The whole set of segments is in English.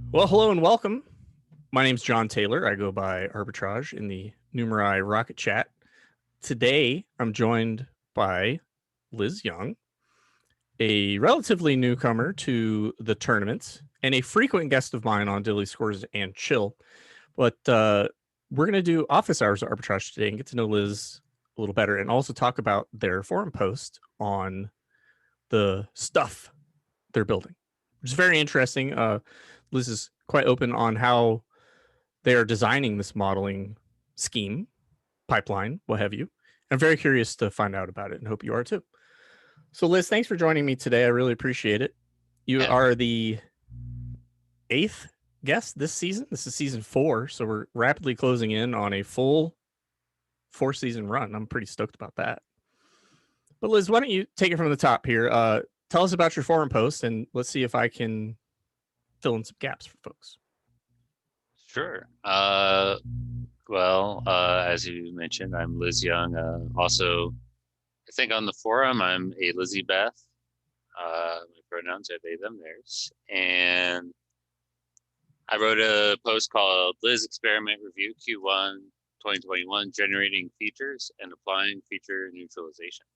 Well, hello and welcome. My name's John Taylor. I go by Arbitrage in the Numerai Rocket Chat. Today, I'm joined by Liz Young, a relatively newcomer to the tournament and a frequent guest of mine on Daily Scores and Chill. But we're going to do office hours of Arbitrage today and get to know Liz a little better and also talk about their forum post on the stuff they're building, which is very interesting. Liz is quite open on how they are designing this modeling scheme, pipeline, what have you. I'm very curious to find out about it and hope you are too. So, Liz, thanks for joining me today. I really appreciate it. You are the 8th guest this season. This is season 4, so we're rapidly closing in on a full 4-season run. I'm pretty stoked about that. But Liz, why don't you take it from the top here? Tell us about your forum post, and let's see if I can fill in some gaps for folks. Sure. As you mentioned, I'm Liz Young. Also, I think on the forum, I'm aelizzybeth. My pronouns are they, them, theirs. And I wrote a post called Liz Experiment Review Q1 2021, Generating Features and Applying Feature Neutralization.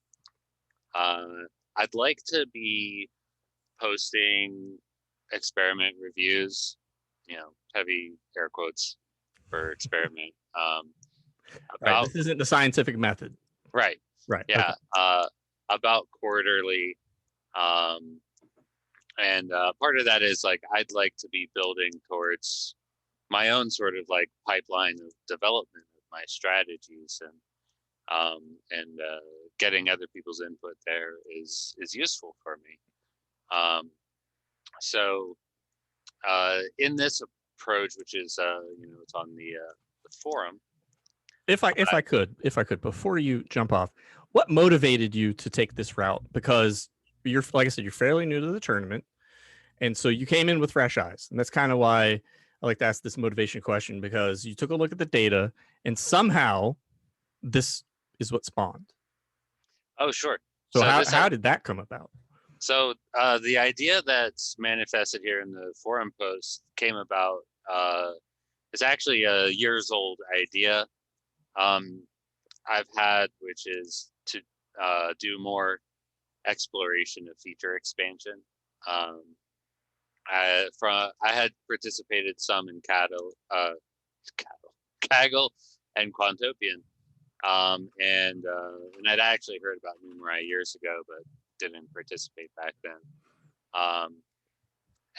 I'd like to be posting experiment reviews, heavy air quotes for experiment. Right, this isn't the scientific method. Right. Yeah. Okay. About quarterly. And part of that is like, I'd like to be building towards my own sort of like pipeline of development of my strategies, and getting other people's input there is useful for me. So in this approach, which is it's on the forum. If I could, before you jump off, what motivated you to take this route? Because you're, like I said, you're fairly new to the tournament, and so you came in with fresh eyes, and that's kind of why I like to ask this motivation question, because you took a look at the data, and somehow this is what spawned. Oh, sure. So how did that come about? So the idea that's manifested here in the forum post came about. It's actually a years old idea I've had, which is to do more exploration of feature expansion. I had participated some in Kaggle and Quantopian, and I'd actually heard about Numerai years ago, but didn't participate back then.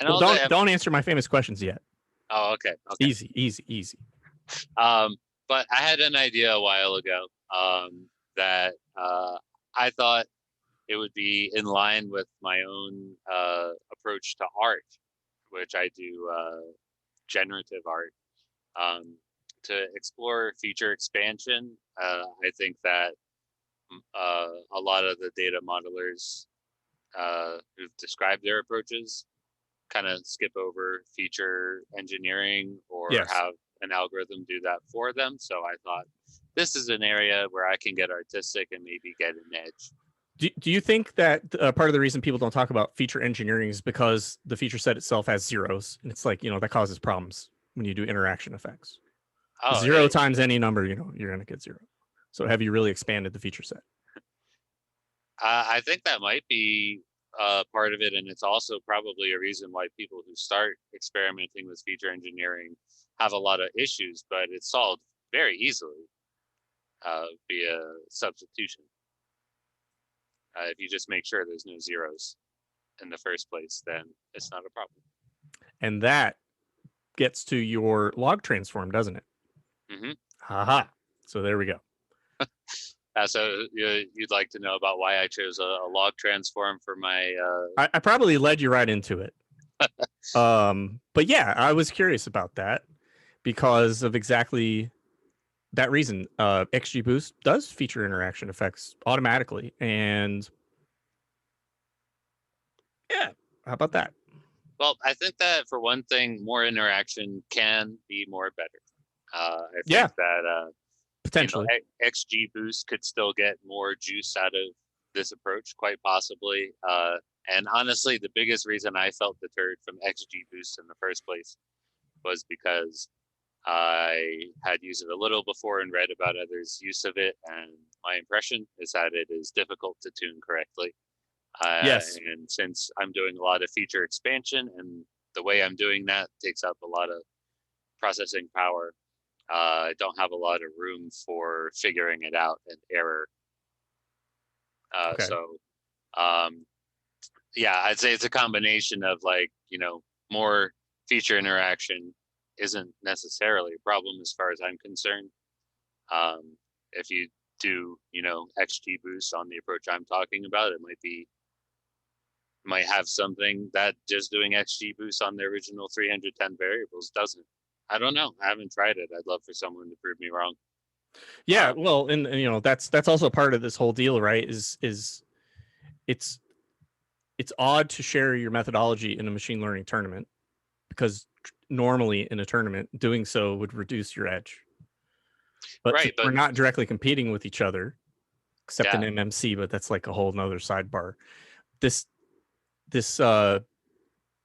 And well, don't answer my famous questions yet. Oh, okay. Easy. But I had an idea a while ago that I thought it would be in line with my own approach to art, which I do generative art, to explore feature expansion. I think that a lot of the data modelers who've described their approaches kind of skip over feature engineering or have an algorithm do that for them. So I thought this is an area where I can get artistic and maybe get an edge. Do you think that part of the reason people don't talk about feature engineering is because the feature set itself has zeros, and it's like, that causes problems when you do interaction effects? Oh, 0 times any number, you're going to get 0. So have you really expanded the feature set? I think that might be part of it, and it's also probably a reason why people who start experimenting with feature engineering have a lot of issues, but it's solved very easily via substitution. If you just make sure there's no zeros in the first place, then it's not a problem. And that gets to your log transform, doesn't it? Mm-hmm. Haha. So there we go. So you'd like to know about why I chose a log transform for my... I probably led you right into it. But yeah, I was curious about that because of exactly that reason. XGBoost does feature interaction effects automatically. And yeah, how about that? Well, I think that for one thing, more interaction can be more better. I think that potentially XGBoost could still get more juice out of this approach, quite possibly. And honestly, the biggest reason I felt deterred from XGBoost in the first place was because I had used it a little before and read about others' use of it, and my impression is that it is difficult to tune correctly. Yes. And since I'm doing a lot of feature expansion, and the way I'm doing that takes up a lot of processing power, I don't have a lot of room for figuring it out and error. Okay. So, um, yeah, I'd say it's a combination of like, more feature interaction isn't necessarily a problem as far as I'm concerned. If you do, XGBoost on the approach I'm talking about, it might have something that just doing XGBoost on the original 310 variables doesn't. I don't know. I haven't tried it. I'd love for someone to prove me wrong. Yeah, well, and that's also part of this whole deal, right? Is it's odd to share your methodology in a machine learning tournament because normally in a tournament doing so would reduce your edge. But Right, we're but not directly competing with each other, except in yeah, MMC, but that's like a whole nother sidebar. This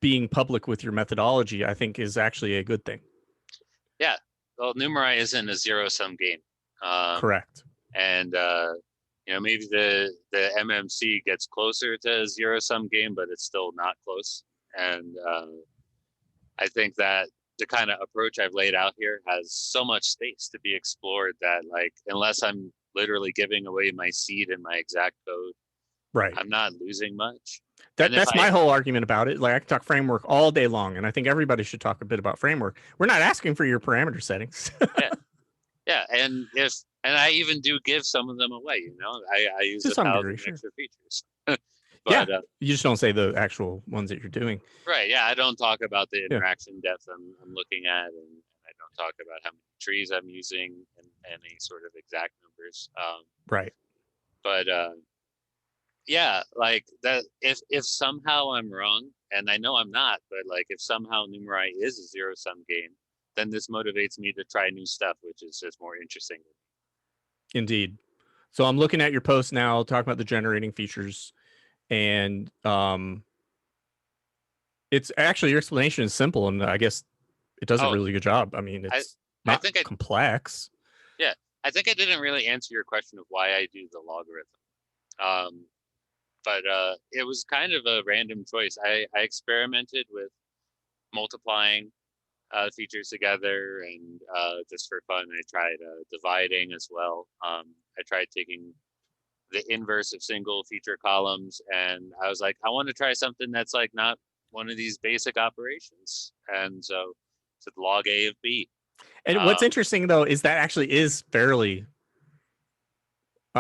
being public with your methodology, I think, is actually a good thing. yeah. Well, Numerai isn't a zero-sum game. Correct. And maybe the MMC gets closer to a zero-sum game, but it's still not close. And I think that the kind of approach I've laid out here has so much space to be explored that, like, unless I'm literally giving away my seed and my exact code, Right. I'm not losing much. That's my whole argument about it. Like, I can talk framework all day long, and I think everybody should talk a bit about framework. We're not asking for your parameter settings. Yeah, and I even do give some of them away. I use to some 1,000 degree, sure. extra features. But you just don't say the actual ones that you're doing. Right. Yeah, I don't talk about the interaction depth I'm looking at, and I don't talk about how many trees I'm using and any sort of exact numbers. Right. But yeah, like that. If somehow I'm wrong, and I know I'm not, but like if somehow Numerai is a zero-sum game, then this motivates me to try new stuff, which is just more interesting. Indeed. So I'm looking at your post now, talking about the generating features, and it's actually, your explanation is simple, and I guess it does a really good job. I mean, it's not complex. Yeah, I think I didn't really answer your question of why I do the logarithm. But it was kind of a random choice. I experimented with multiplying features together, and just for fun, I tried dividing as well. I tried taking the inverse of single feature columns, and I was like, I want to try something that's like not one of these basic operations, and so said log A of B. And what's interesting though is that actually is fairly.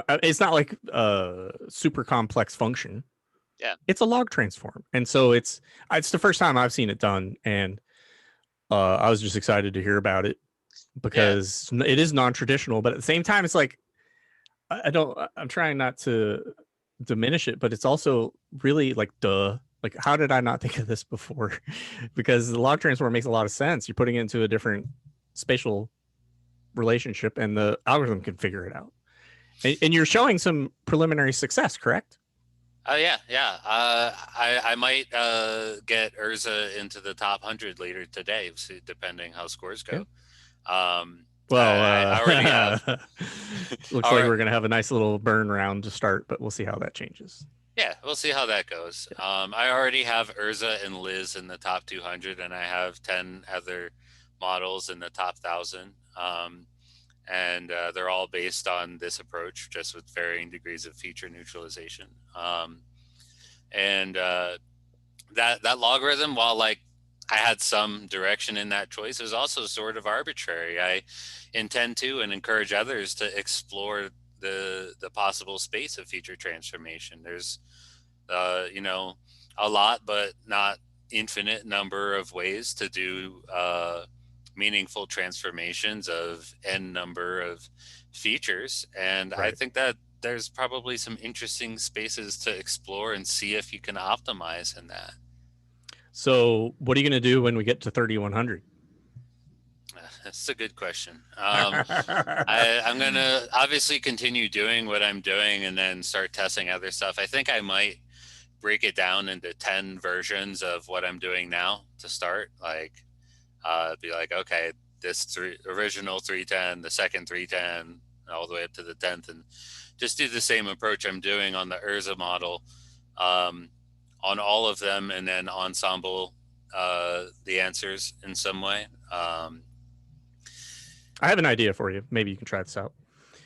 It's not like a super complex function. Yeah, it's a log transform, and so it's the first time I've seen it done, and I was just excited to hear about it because it is non-traditional, but at the same time, it's like I'm trying not to diminish it, but it's also really like, duh. Like, how did I not think of this before? Because the log transform makes a lot of sense. You're putting it into a different spatial relationship, and the algorithm can figure it out. And you're showing some preliminary success, correct? Yeah. I might get Urza into the top 100 later today, depending how scores go. Yeah. I already have. Looks like we're gonna have a nice little burn round to start, but we'll see how that changes. Yeah, we'll see how that goes. I already have Urza and Liz in the top 200, and I have 10 other models in the top 1,000. And they're all based on this approach, just with varying degrees of feature neutralization. And that logarithm, while like I had some direction in that choice, is also sort of arbitrary. I intend to and encourage others to explore the possible space of feature transformation. There's a lot, but not infinite number of ways to do meaningful transformations of n number of features, and I think that there's probably some interesting spaces to explore and see if you can optimize in that. So what are you going to do when we get to 3,100? That's a good question. I'm going to obviously continue doing what I'm doing and then start testing other stuff. I think I might break it down into 10 versions of what I'm doing now to start. Like, be like, okay, this original 310, the second 310, all the way up to the 10th, and just do the same approach I'm doing on the Urza model on all of them, and then ensemble the answers in some way. I have an idea for you. Maybe you can try this out.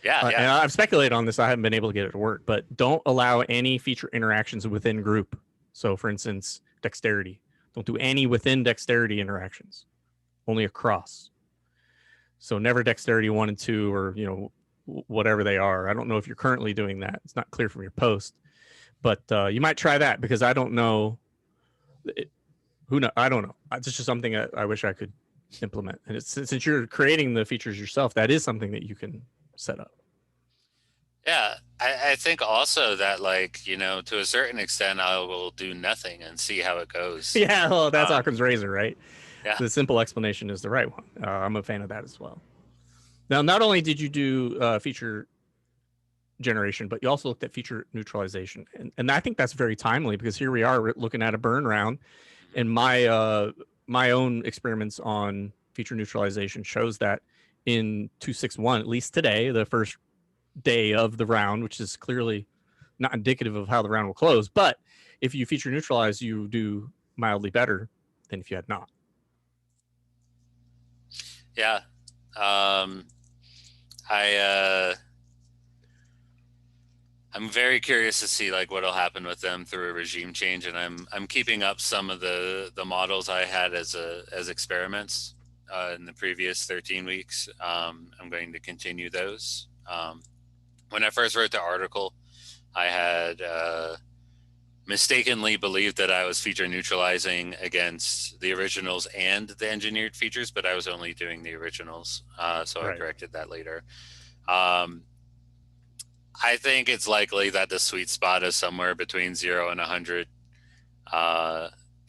Yeah, And yeah. I've speculated on this. I haven't been able to get it to work, but don't allow any feature interactions within group. So, for instance, dexterity. Don't do any within dexterity interactions, only across. So never dexterity 1 and 2, or whatever they are. I don't know if you're currently doing that. It's not clear from your post, but you might try that, because I don't know. I don't know. It's just something I wish I could implement. And it's, since you're creating the features yourself, that is something that you can set up. Yeah, I think also that, like, to a certain extent, I will do nothing and see how it goes. Yeah, well, that's Occam's razor, right? Yeah. The simple explanation is the right one. I'm a fan of that as well. Now, not only did you do feature generation, but you also looked at feature neutralization. And I think that's very timely, because here we are looking at a burn round, and my own experiments on feature neutralization shows that in 261, at least today, the first day of the round, which is clearly not indicative of how the round will close, but if you feature neutralize, you do mildly better than if you had not. Yeah. I'm very curious to see, like, what'll happen with them through a regime change, and I'm keeping up some of the models I had as experiments in the previous 13 weeks. I'm going to continue those. When I first wrote the article, I had mistakenly believed that I was feature neutralizing against the originals and the engineered features, but I was only doing the originals. So I corrected that later. I think it's likely that the sweet spot is somewhere between 0 and 100,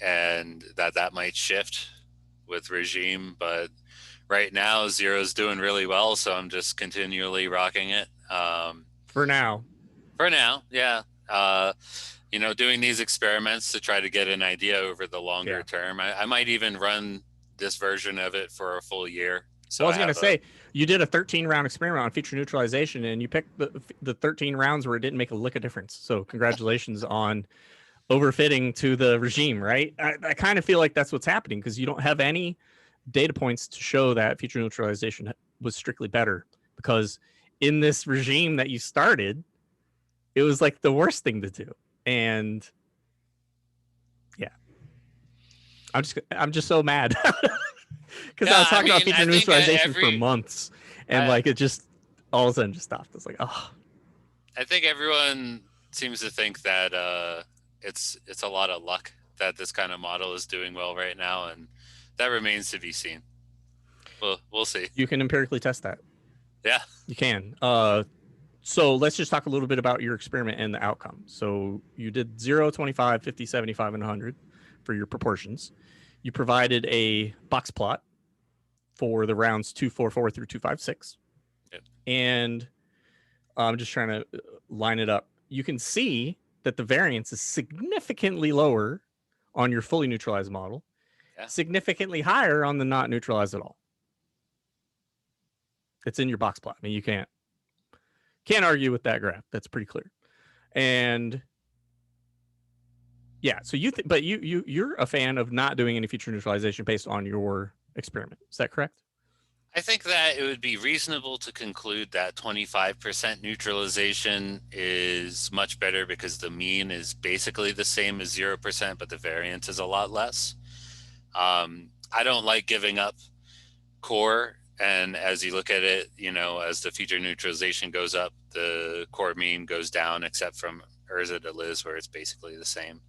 and that might shift with regime. But right now, 0 is doing really well, so I'm just continually rocking it. For now. For now, yeah. Doing these experiments to try to get an idea over the longer term. I might even run this version of it for a full year. So I was going to say, you did a 13-round experiment on feature neutralization, and you picked the 13 rounds where it didn't make a lick of difference. So congratulations on overfitting to the regime, right? I kind of feel like that's what's happening, because you don't have any data points to show that feature neutralization was strictly better, because in this regime that you started, it was like the worst thing to do. And yeah, I'm just so mad. Because I was talking about feature neutralization for months, and it just all of a sudden just stopped. It's like, oh. I think everyone seems to think that it's a lot of luck that this kind of model is doing well right now, and that remains to be seen. We'll see. You can empirically test that. Yeah, you can. So let's just talk a little bit about your experiment and the outcome. So you did 0, 25, 50, 75, and 100 for your proportions. You provided a box plot for the rounds 244 through 256. Yep. And I'm just trying to line it up. You can see that the variance is significantly lower on your fully neutralized model, significantly higher on the not neutralized at all. It's in your box plot. I mean, you can't argue with that graph. That's pretty clear. And yeah, so but you're a fan of not doing any feature neutralization based on your experiment. Is that correct? I think that it would be reasonable to conclude that 25% neutralization is much better, because the mean is basically the same as 0%, but the variance is a lot less. I don't like giving up core, and as you look at it, as the feature neutralization goes up, the core mean goes down, except from Urza to Liz, where it's basically the same.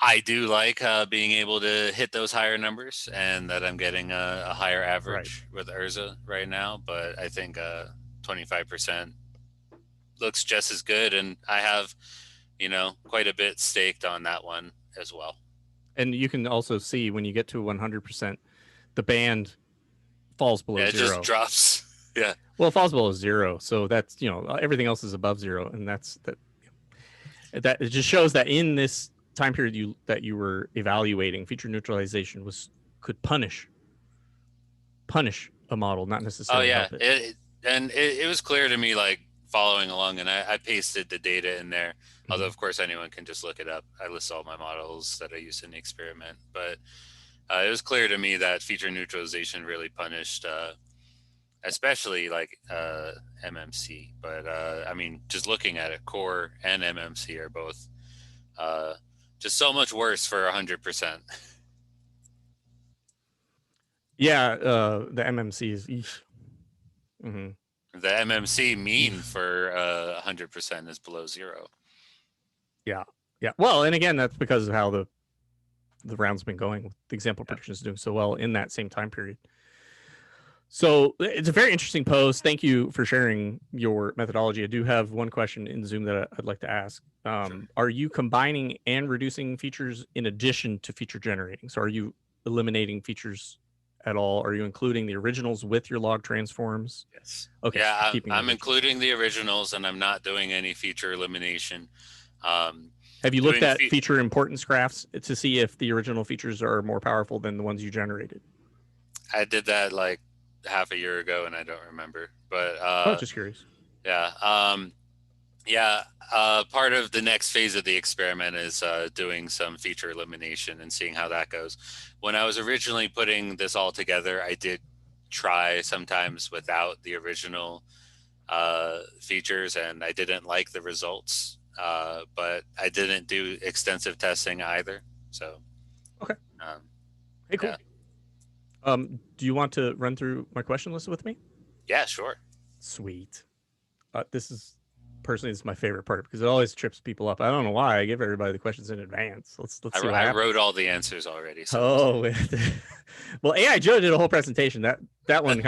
I do like being able to hit those higher numbers, and that I'm getting a higher average with Urza right now. But I think 25% looks just as good, and I have, quite a bit staked on that one as well. And you can also see when you get to 100%, the band falls below 0. It just drops. Yeah. Well, it falls below 0, so that's everything else is above 0, and that it just shows that in this time period you were evaluating, feature neutralization could punish a model, not Oh necessarily yeah. help it. It was clear to me, like following along, and I pasted the data in there. Although of course anyone can just look it up. I list all my models that I used in the experiment, but it was clear to me that feature neutralization really punished, especially like MMC. But I mean, just looking at it, core and MMC are both just so much worse for 100%. Yeah, the MMC is. Mm-hmm. The MMC mean for 100% is below 0. Yeah, yeah. Well, and again, that's because of how the round's been going with the example predictions doing so well in that same time period. So it's a very interesting post. Thank you for sharing your methodology. I do have one question in Zoom that I'd like to ask. Sure. Are you combining and reducing features in addition to feature generating? So are you eliminating features at all? Are you including the originals with your log transforms? Yes. Okay. Yeah, Keeping I'm including the originals, and I'm not doing any feature elimination. Have you looked at feature importance graphs to see if the original features are more powerful than the ones you generated? I did that like half a year ago, and I don't remember. But Just curious. yeah, part of the next phase of the experiment is doing some feature elimination and seeing how that goes. When I was originally putting this all together, I did try sometimes without the original features, and I didn't like the results. But I didn't do extensive testing either. So, okay. Hey, cool. Yeah. Do you want to run through my question list with me? Yeah, sure. Sweet. This is my favorite part because it always trips people up. I don't know why. I give everybody the questions in advance. Let's see what happens. I wrote all the answers already. So well, AI Joe did a whole presentation. That one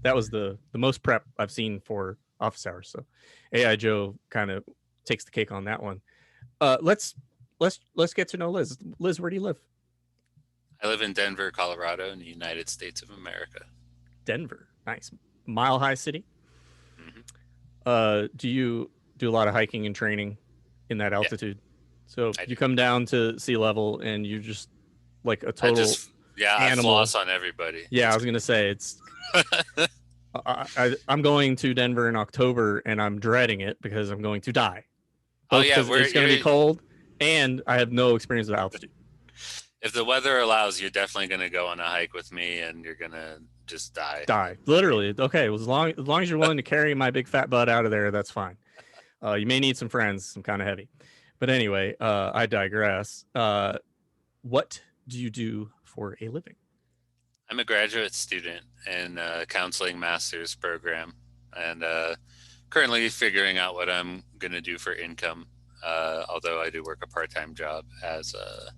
that was the most prep I've seen for office hours. So AI Joe kind of takes the cake on that one. Let's get to know Liz. Liz, where do you live? I live in Denver, Colorado, in the United States of America. Denver, nice. Mile High City. Mm-hmm. Do you do a lot of hiking and training in that altitude? Yeah. So you come down to sea level and you just like a total I floss on everybody. Yeah, I was gonna say it's. I'm going to Denver in October and I'm dreading it because I'm going to die. Both it's going to be cold and I have no experience with altitude. If the weather allows, you're definitely going to go on a hike with me and you're going to just die. Literally. Okay. Well, as long as you're willing to carry my big fat butt out of there, that's fine. You may need some friends, some kind of heavy. But anyway, I digress. What do you do for a living? I'm a graduate student in a counseling master's program and currently figuring out what I'm going to do for income, although I do work a part-time job as a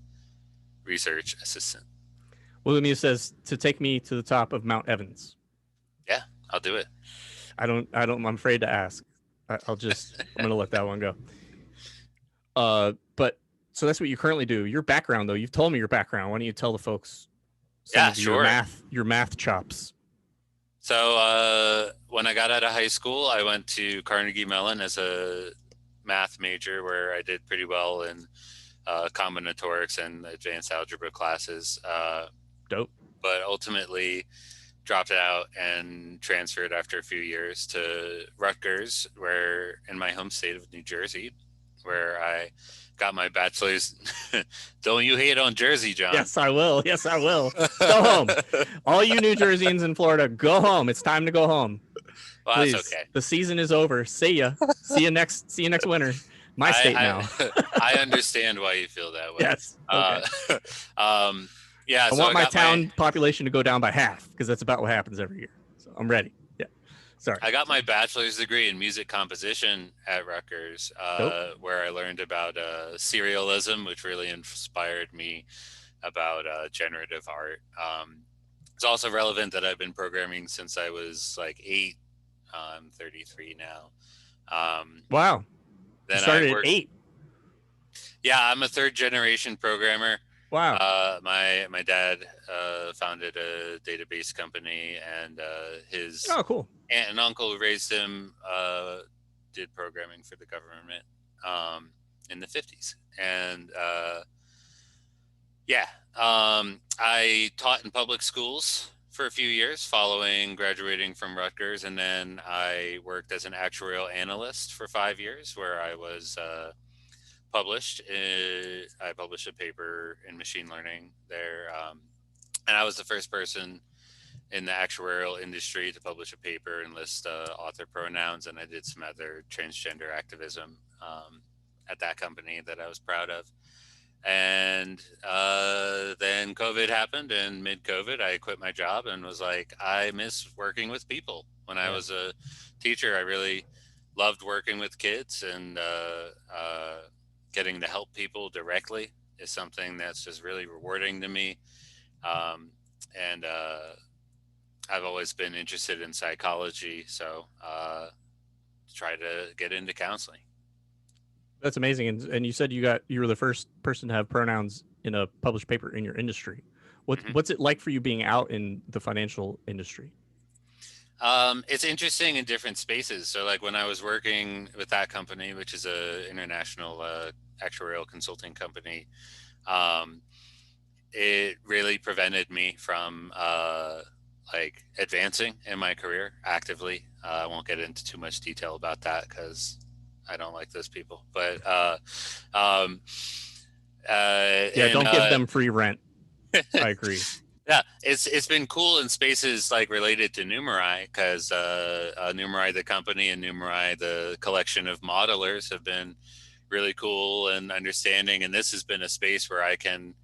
research assistant. William Hughes says to take me to the top of Mount Evans. Yeah, I'll do it. I'm afraid to ask. I'm going to let that one go. But so that's what you currently do. Your background though, you've told me your background. Why don't you tell the folks your math chops? So when I got out of high school, I went to Carnegie Mellon as a math major where I did pretty well in combinatorics and advanced algebra classes. Dope. But ultimately dropped out and transferred after a few years to Rutgers, where in my home state of New Jersey, where I got my bachelor's. Don't you hate on Jersey, John? Yes, I will. Yes, I will. Go home. All you New Jerseyans in Florida, go home. It's time to go home. Well, please. That's okay. The season is over. See ya. See you next winter. My state now. I understand why you feel that way. Yes. Okay. Yeah. I want my town population to go down by half because that's about what happens every year. So I'm ready. Yeah. Sorry. I got my bachelor's degree in music composition at Rutgers, where I learned about serialism, which really inspired me about generative art. It's also relevant that I've been programming since I was like 8. I'm 33 now. Wow. Then you started at 8. Yeah, I'm a third generation programmer. Wow. My dad founded a database company, and his Oh, cool. aunt and uncle who raised him did programming for the government in the 50s. And yeah, I taught in public schools for a few years following graduating from Rutgers, and then I worked as an actuarial analyst for 5 years, where I was published. I published a paper in machine learning there, and I was the first person in the actuarial industry to publish a paper and list author pronouns, and I did some other transgender activism at that company that I was proud of. And then COVID happened, and mid-COVID, I quit my job and was like, I miss working with people. When I was a teacher, I really loved working with kids, and getting to help people directly is something that's just really rewarding to me. And I've always been interested in psychology, so try to get into counseling. That's amazing. And you said you were the first person to have pronouns in a published paper in your industry. What's it like for you being out in the financial industry? It's interesting in different spaces. So like when I was working with that company, which is a international actuarial consulting company, it really prevented me from like advancing in my career actively. I won't get into too much detail about that because I don't like those people. But Yeah, don't give them free rent. I agree. Yeah, it's been cool in spaces like related to Numerai, because Numerai the company and Numerai the collection of modelers have been really cool and understanding, and this has been a space where I can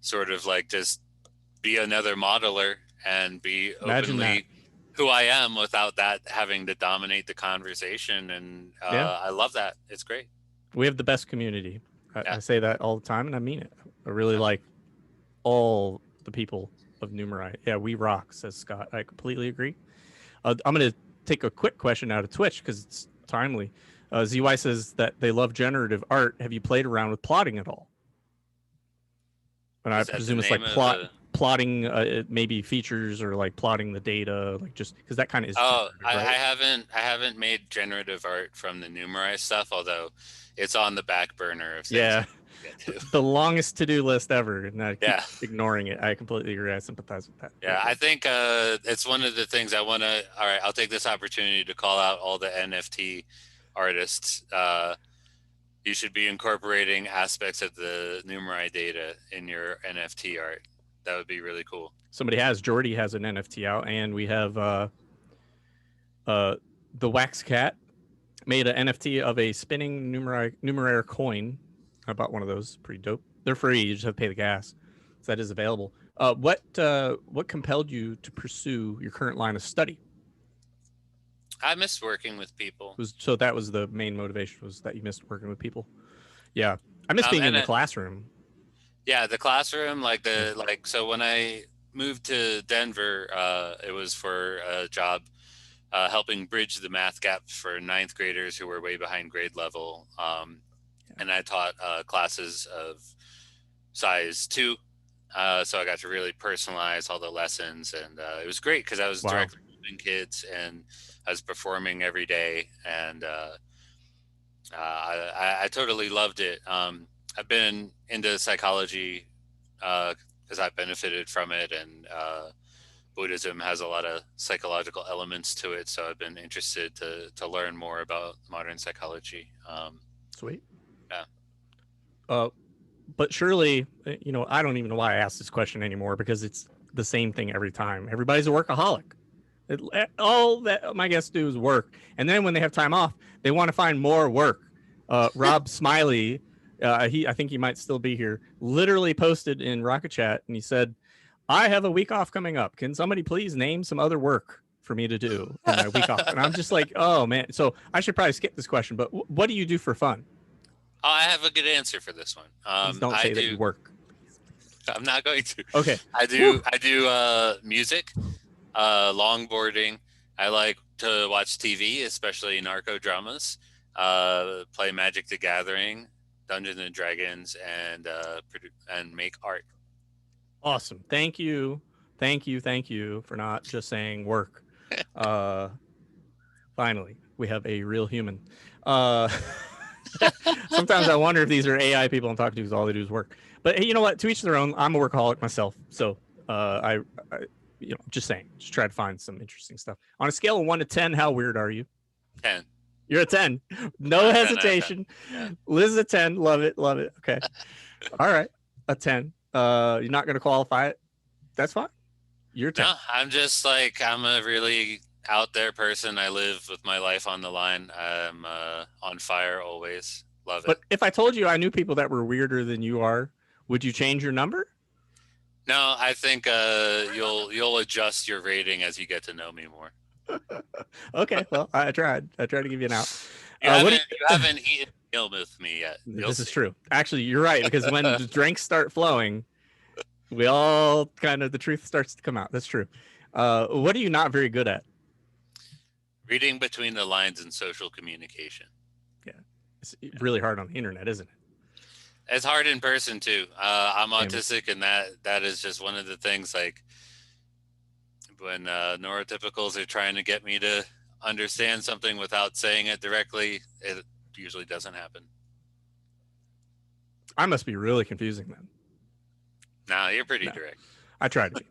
sort of like just be another modeler and be Imagine that. openly who I am without that having to dominate the conversation, and I love that. It's great. We have the best community. Yeah. I say that all the time, and I mean it. I really like all the people of Numerai. Yeah, we rock, says Scott. I completely agree. I'm going to take a quick question out of Twitch because it's timely. ZY says that they love generative art. Have you played around with plotting at all? And I presume it's like plotting maybe features or like plotting the data, like just because that kind of is. Oh, right? I haven't made generative art from the Numerai stuff, although it's on the back burner of things. Yeah. The longest to-do list ever, and I keep ignoring it. I completely agree. I sympathize with that. Yeah, I think it's one of the things I want to. All right, I'll take this opportunity to call out all the NFT artists. You should be incorporating aspects of the Numerai data in your NFT art. That would be really cool. Jordy has an NFT out, and we have the Wax Cat made an NFT of a spinning Numerai coin. I bought one of those. Pretty dope. They're free. You just have to pay the gas. So that is available. What compelled you to pursue your current line of study? I missed working with people. So that was the main motivation, was that you missed working with people? Yeah. I miss being in the classroom. Yeah, the classroom, so when I moved to Denver, it was for a job helping bridge the math gap for ninth graders who were way behind grade level. And I taught classes of size 2. So I got to really personalize all the lessons, and it was great because I was directly helping kids, and I was performing every day, and I totally loved it. I've been into psychology because I've benefited from it, and Buddhism has a lot of psychological elements to it, so I've been interested to learn more about modern psychology. Sweet. Yeah. But surely, I don't even know why I asked this question anymore, because it's the same thing every time. Everybody's a workaholic. All that my guests do is work, and then when they have time off, they want to find more work. Rob Smiley, I think he might still be here, literally posted in Rocket Chat, and he said, "I have a week off coming up. Can somebody please name some other work for me to do in my week off?" And I'm just like, oh man. So I should probably skip this question, but what do you do for fun? Oh, I have a good answer for this one. Please don't say that you work. I'm not going to. Okay. I do music, longboarding. I like to watch TV, especially narco dramas. Play Magic the Gathering. Dungeons and Dragons and make art. Awesome. Thank you. Thank you for not just saying work. Finally, we have a real human. Uh, sometimes I wonder if these are AI people I'm talking to because all they do is work. But hey, you know what? To each their own. I'm a workaholic myself, so I just saying, just try to find some interesting stuff. On a scale of 1 to 10, how weird are you? 10. You're a 10. No 10 out of 10. hesitation. Yeah. Liz is a 10. Love it. Love it. Okay. All right. A 10. You're not going to qualify it. That's fine. You're 10. No, I'm just like, I'm a really out there person. I live with my life on the line. I'm on fire always. Love it. But if I told you I knew people that were weirder than you are, would you change your number? No, I think you'll adjust your rating as you get to know me more. Okay, well, I tried to give you an out. You haven't eaten a meal with me yet. This is true. Actually, you're right, because when the drinks start flowing, we all the truth starts to come out. That's true. What are you not very good at? Reading between the lines in social communication. Yeah, it's really hard on the internet, isn't it? It's hard in person too. I'm autistic, and that is just one of the things. Like when neurotypicals are trying to get me to understand something without saying it directly, it usually doesn't happen. I must be really confusing then. No, you're pretty direct. I try to be.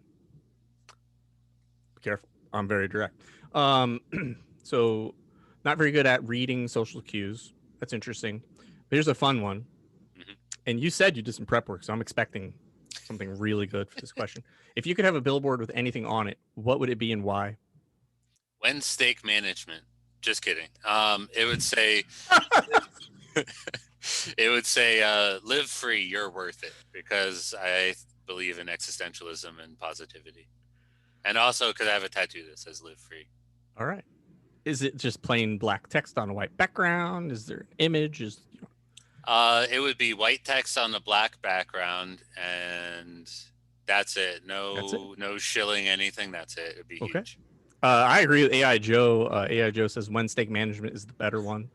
Be careful. I'm very direct. So not very good at reading social cues. That's interesting. Here's a fun one. And you said you did some prep work, so I'm expecting something really good for this question. If you could have a billboard with anything on it, what would it be and why? When stake management. Just kidding. It would say, live free, you're worth it, because I believe in existentialism and positivity. And also because I have a tattoo that says live free. All right. Is it just plain black text on a white background? Is there an image? It would be white text on the black background, and that's it. No shilling anything. That's it. It'd be huge. I agree with AI Joe. AI Joe says when stake management is the better one.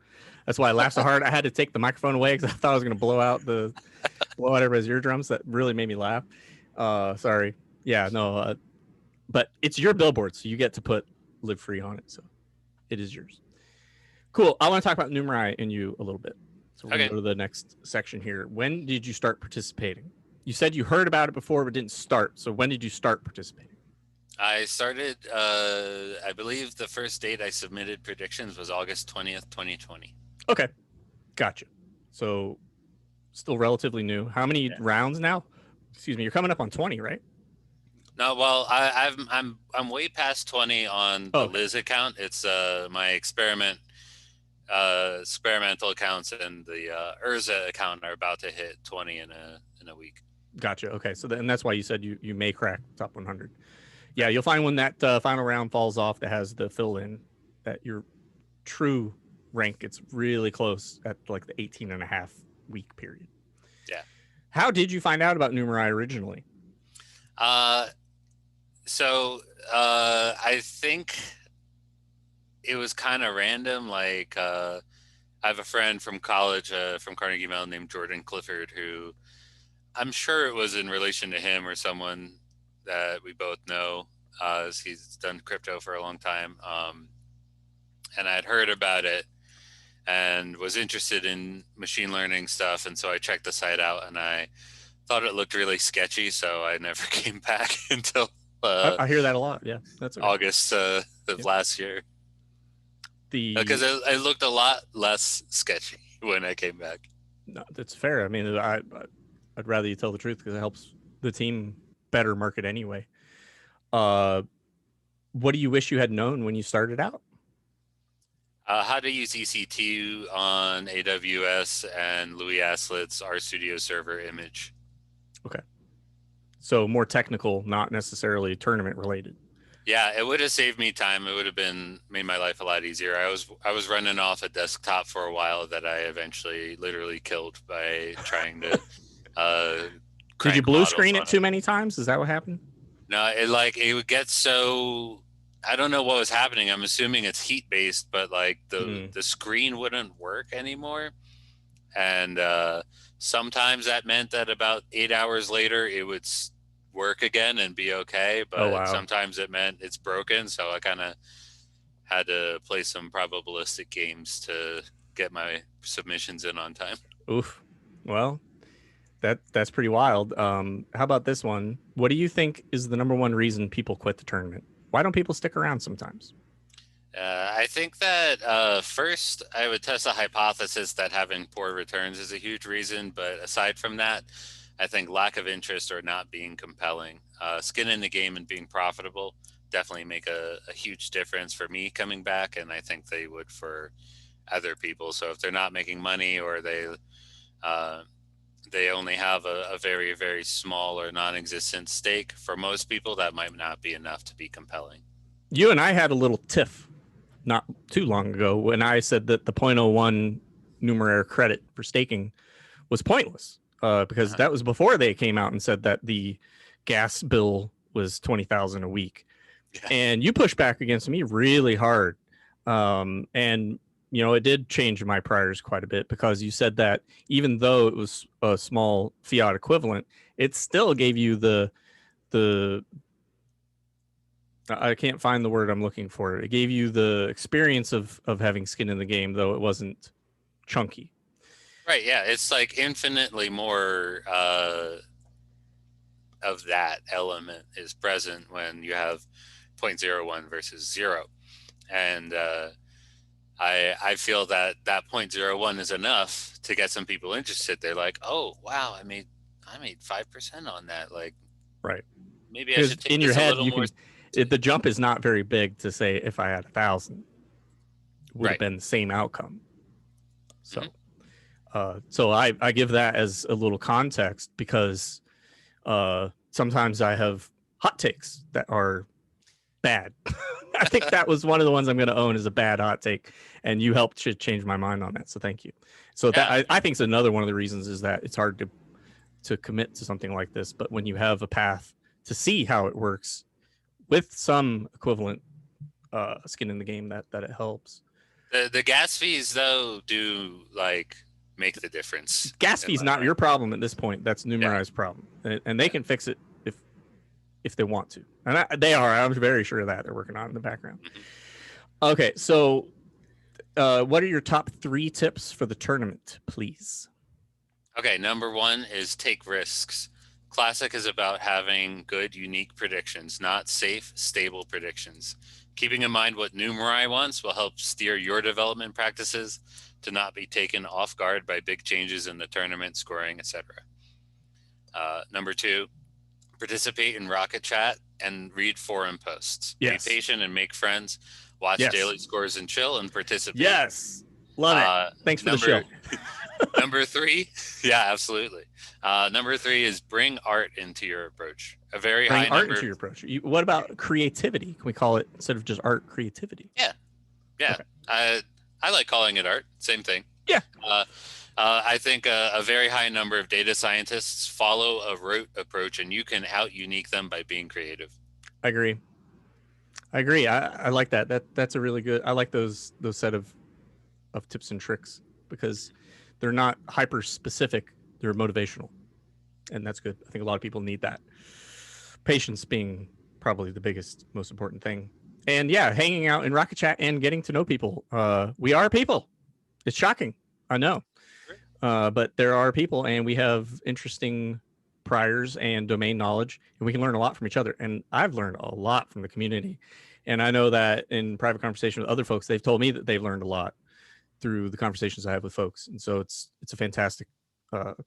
That's why I laughed so hard. I had to take the microphone away because I thought I was going to blow out everybody's eardrums. That really made me laugh. Sorry. Yeah, no. But it's your billboard, so you get to put live free on it. So it is yours. Cool. I want to talk about Numerai and you a little bit. So we're going to go to the next section here. When did you start participating? You said you heard about it before, but didn't start. So when did you start participating? I started, I believe the first date I submitted predictions was August 20th, 2020. Okay. Gotcha. So still relatively new. How many rounds now? Excuse me. You're coming up on 20, right? No, well, I'm way past 20 on the Liz account. It's my experimental accounts, and the Urza account are about to hit 20 in a week. Gotcha. Okay. So and that's why you said you may crack top 100. Yeah, you'll find when that final round falls off that has the fill in, that your true rank gets really close at like the 18 and a half week period. Yeah. How did you find out about Numerai originally? So I think it was kind of random. Like I have a friend from college, from Carnegie Mellon, named Jordan Clifford, who I'm sure it was in relation to him or someone that we both know. He's done crypto for a long time. And I'd heard about it and was interested in machine learning stuff. And so I checked the site out, and I thought it looked really sketchy. So I never came back until I hear that a lot. Yeah, that's okay. August of last year. Because it looked a lot less sketchy when I came back. No, that's fair. I mean, I'd rather you tell the truth because it helps the team better market anyway. What do you wish you had known when you started out? How to use EC2 on AWS and Louis Aslet's RStudio server image. Okay. So more technical, not necessarily tournament related. Yeah, it would have saved me time. It would have made my life a lot easier. I was running off a desktop for a while that I eventually literally killed by trying to Did you blue screen it too many times? Is that what happened? No, it would get so, I don't know what was happening. I'm assuming it's heat based, but like the screen wouldn't work anymore. And sometimes that meant that about 8 hours later it would work again and be okay, Oh, but wow. sometimes it meant it's broken, so I kind of had to play some probabilistic games to get my submissions in on time. Oof. Well, that's pretty wild. How about this one? What do you think is the number one reason people quit the tournament? Why don't people stick around sometimes? I think that first I would test the hypothesis that having poor returns is a huge reason, but aside from that, I think lack of interest or not being compelling, skin in the game and being profitable definitely make a huge difference for me coming back, and I think they would for other people. So if they're not making money or uh, they only have a very, very small or non-existent stake, for most people that might not be enough to be compelling. You and I had a little tiff not too long ago when I said that the zero point 0.01 numeraire credit for staking was pointless because that was before they came out and said that the gas bill was 20,000 a week. Yeah. And you pushed back against me really hard. And you know, it did change my priors quite a bit because you said that even though it was a small fiat equivalent, it still gave you the I can't find the word I'm looking for. It gave you the experience of having skin in the game, though it wasn't chunky. Right. Yeah. It's like infinitely more of that element is present when you have 0.01 versus 0. And I feel that that 0.01 is enough to get some people interested. They're like, oh, wow, I made 5% on that. Like, Right. maybe I Because should take in your this a head, little you more. can, the jump is not very big to say if I had 1,000, it would have Right. been the same outcome. So, Mhm. so I give that as a little context because sometimes I have hot takes that are bad. I think that was one of the ones I'm going to own is a bad hot take, and you helped change my mind on that. So thank you. So that Yeah. I think is another one of the reasons is that it's hard to commit to something like this, but when you have a path to see how it works with some equivalent skin in the game, that it helps. The gas fees though do like make the difference Gas in fee's my not mind. your problem at this point. That's Yeah. Numerai's problem, and they Yeah. can fix it if they want to, and they are. I'm very sure that they're working on it in the background. Mhm. Okay, so what are your top 3 tips for the tournament, please? Okay, number 1 is take risks. Classic is about having good, unique predictions, not safe, stable predictions. Keeping in mind what Numerai wants will help steer your development practices to not be taken off guard by big changes in the tournament, scoring, etc. Number 2, participate in Rocket Chat and read forum posts. Be Yes. patient and make friends. Watch Yes. daily scores and chill and participate. Yes. Love it. Thanks for the Number show. Number 3, yeah, absolutely. Number 3 is bring art into your approach. A very Bring high art number. into your approach. What about creativity? Can we call it instead of just art, creativity? Yeah, yeah. Okay. I like calling it art. Same thing. Yeah. I think a very high number of data scientists follow a rote approach, and you can out unique them by being creative. I agree. I like that. That's a really good. I like those set of tips and tricks because they're not hyper specific. They're motivational, and that's good. I think a lot of people need that. Patience being probably the biggest, most important thing. And yeah, hanging out in Rocket Chat and getting to know people. We are people. It's shocking. I know. But there are people, and we have interesting priors and domain knowledge, and we can learn a lot from each other. And I've learned a lot from the community. And I know that in private conversation with other folks, they've told me that they've learned a lot through the conversations I have with folks. And so it's a fantastic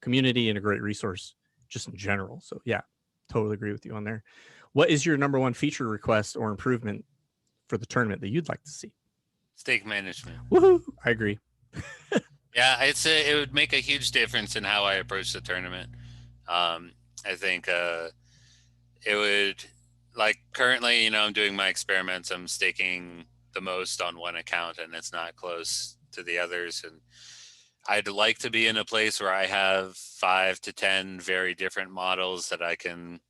community and a great resource just in general. So yeah, totally agree with you on there. What is your number one feature request or improvement for the tournament that you'd like to see? Stake management. Woohoo! I agree. Yeah, it would make a huge difference in how I approach the tournament. I think it would, like currently, I'm doing my experiments. I'm staking the most on one account, and it's not close to the others. And I'd like to be in a place where I have 5 to 10 very different models that I can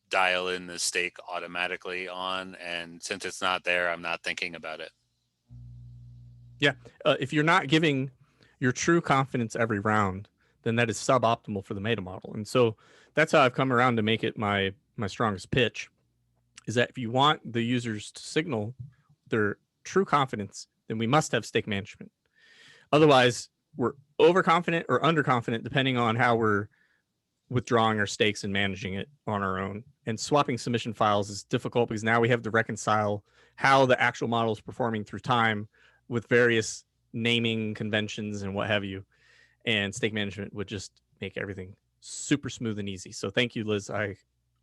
dial in the stake automatically on. And since it's not there, I'm not thinking about it. Yeah. If you're not giving your true confidence every round, then that is suboptimal for the meta model. And so that's how I've come around to make it my strongest pitch, is that if you want the users to signal their true confidence, then we must have stake management. Otherwise, we're overconfident or underconfident depending on how we're withdrawing our stakes and managing it on our own. And swapping submission files is difficult because now we have to reconcile how the actual model is performing through time with various naming conventions and what have you. And stake management would just make everything super smooth and easy. So thank you, Liz. I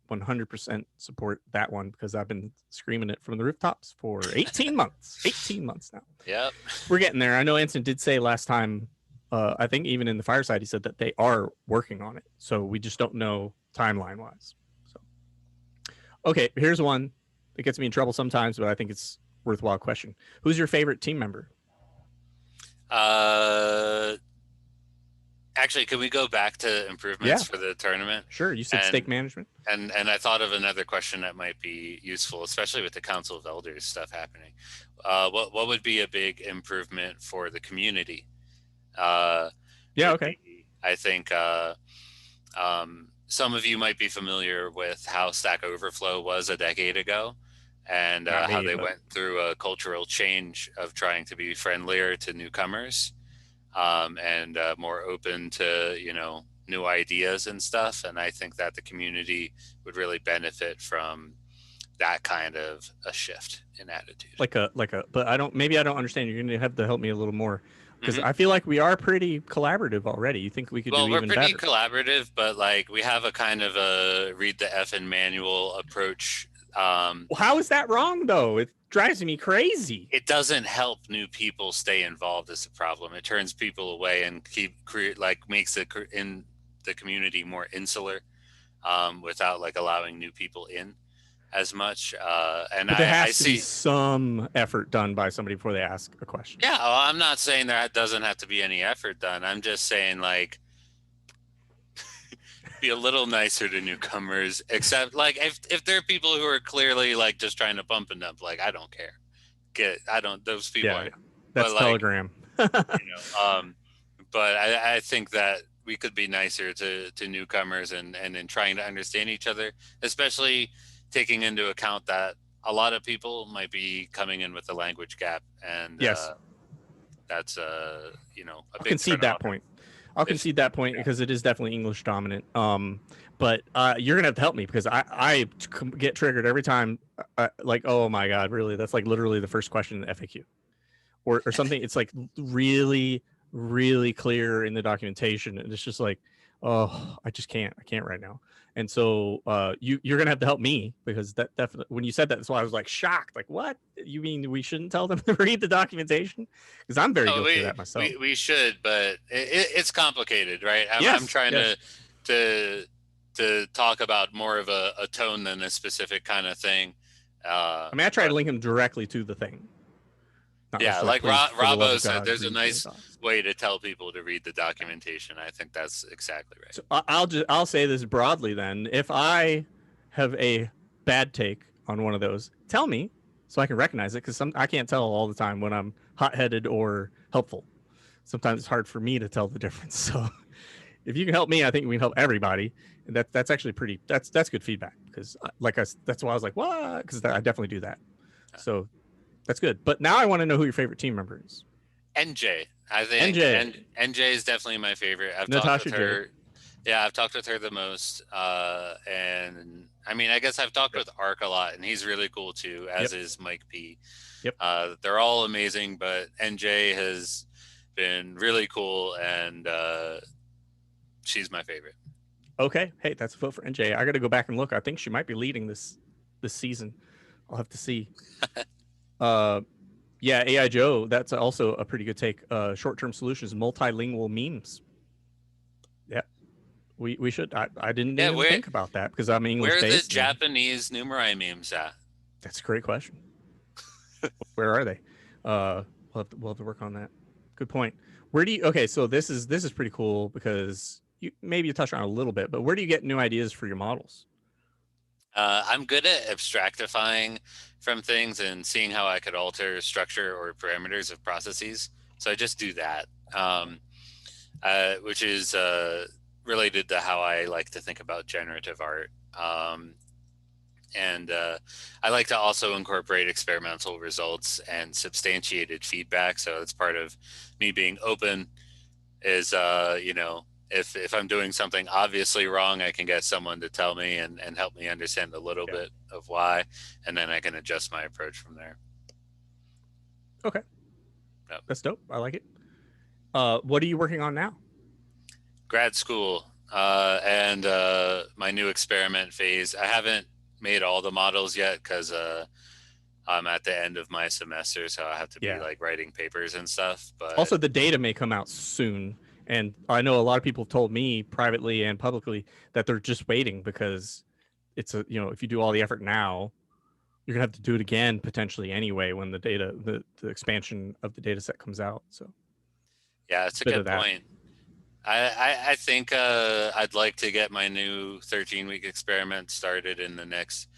100% support that one because I've been screaming it from the rooftops for 18 months. 18 months now. Yep. We're getting there. I know Anson did say last time, I think even in the fireside, he said that they are working on it. So we just don't know timeline wise. So, okay, here's one that gets me in trouble sometimes, but I think it's a worthwhile question. Who's your favorite team member? Actually, can we go back to improvements for the tournament? Sure. You said stake management. And I thought of another question that might be useful, especially with the Council of Elders stuff happening. What would be a big improvement for the community? Okay. I think some of you might be familiar with how Stack Overflow was a decade ago, and how they went through a cultural change of trying to be friendlier to newcomers, and more open to, new ideas and stuff. And I think that the community would really benefit from that kind of a shift in attitude. But I don't understand. You're going to have to help me a little more, because I feel like we are pretty collaborative already. You think we could do even better? Well, we're pretty collaborative, but like we have a kind of a read the effing manual approach. Well, how is that wrong though? It drives me crazy. It doesn't help new people stay involved is the problem. It turns people away and makes it in the community more insular, without like allowing new people in as much. And but there has to be some effort done by somebody before they ask a question. Yeah, well, I'm not saying there doesn't have to be any effort done. I'm just saying, like, be a little nicer to newcomers, except like if there are people who are clearly like just trying to bump and dump, like I don't care. Those people are, that's but, Telegram. But I think that we could be nicer to newcomers and in trying to understand each other, especially taking into account that a lot of people might be coming in with a language gap, and that's a big I'll concede that point. I'll concede that point because it is definitely English dominant. But you're gonna have to help me because I get triggered every time. Like, oh my god, really? That's like literally the first question in the FAQ, or something. It's like really, really clear in the documentation, and it's just like, oh, I can't right now. And so you're gonna have to help me, because that definitely, when you said that, that's why I was like shocked. Like, what? You mean we shouldn't tell them to read the documentation? Because I'm very guilty of that myself. We should, but it's complicated, right? I'm trying to talk about more of a tone than a specific kind of thing. I mean, I try to link them directly to the thing. Like Robbo said, there's a nice way to tell people to read the documentation. I think that's exactly right. So I'll say this broadly then. If I have a bad take on one of those, tell me so I can recognize it, because I can't tell all the time when I'm hot-headed or helpful. Sometimes it's hard for me to tell the difference. So if you can help me, I think we can help everybody. And that's actually that's good feedback, because that's why I was like, what? Because I definitely do that. So that's good. But now I want to know who your favorite team member is. NJ. I think NJ is definitely my favorite. I've talked with her. Yeah, I've talked with her the most. And I mean, I guess I've talked with Ark a lot, and he's really cool too, as is Mike P. Yep. They're all amazing, but NJ has been really cool, and she's my favorite. Okay. Hey, that's a vote for NJ. I got to go back and look. I think she might be leading this season. I'll have to see. AI Joe, that's also a pretty good take. Short-term solutions, multilingual memes. Yeah, we should. I didn't even think about that because I'm English-based. Where are the Japanese Numerai memes at? That's a great question. Where are they? We'll have to work on that. Good point. Okay, so this is pretty cool, because you touched on it a little bit, but where do you get new ideas for your models? I'm good at abstractifying from things and seeing how I could alter structure or parameters of processes. So I just do that. which is related to how I like to think about generative art. And I like to also incorporate experimental results and substantiated feedback. So it's part of me being open is, if I'm doing something obviously wrong, I can get someone to tell me and help me understand a little bit of why, and then I can adjust my approach from there. Okay. Yep. That's dope. I like it. What are you working on now? Grad school and my new experiment phase. I haven't made all the models yet because I'm at the end of my semester, so I have to be like writing papers and stuff. But also, the data may come out soon, and I know a lot of people told me privately and publicly that they're just waiting because it's if you do all the effort now, you're gonna have to do it again potentially anyway when the data, the expansion of the data set comes out. So yeah, it's a good point. I think I'd like to get my new 13-week experiment started in the next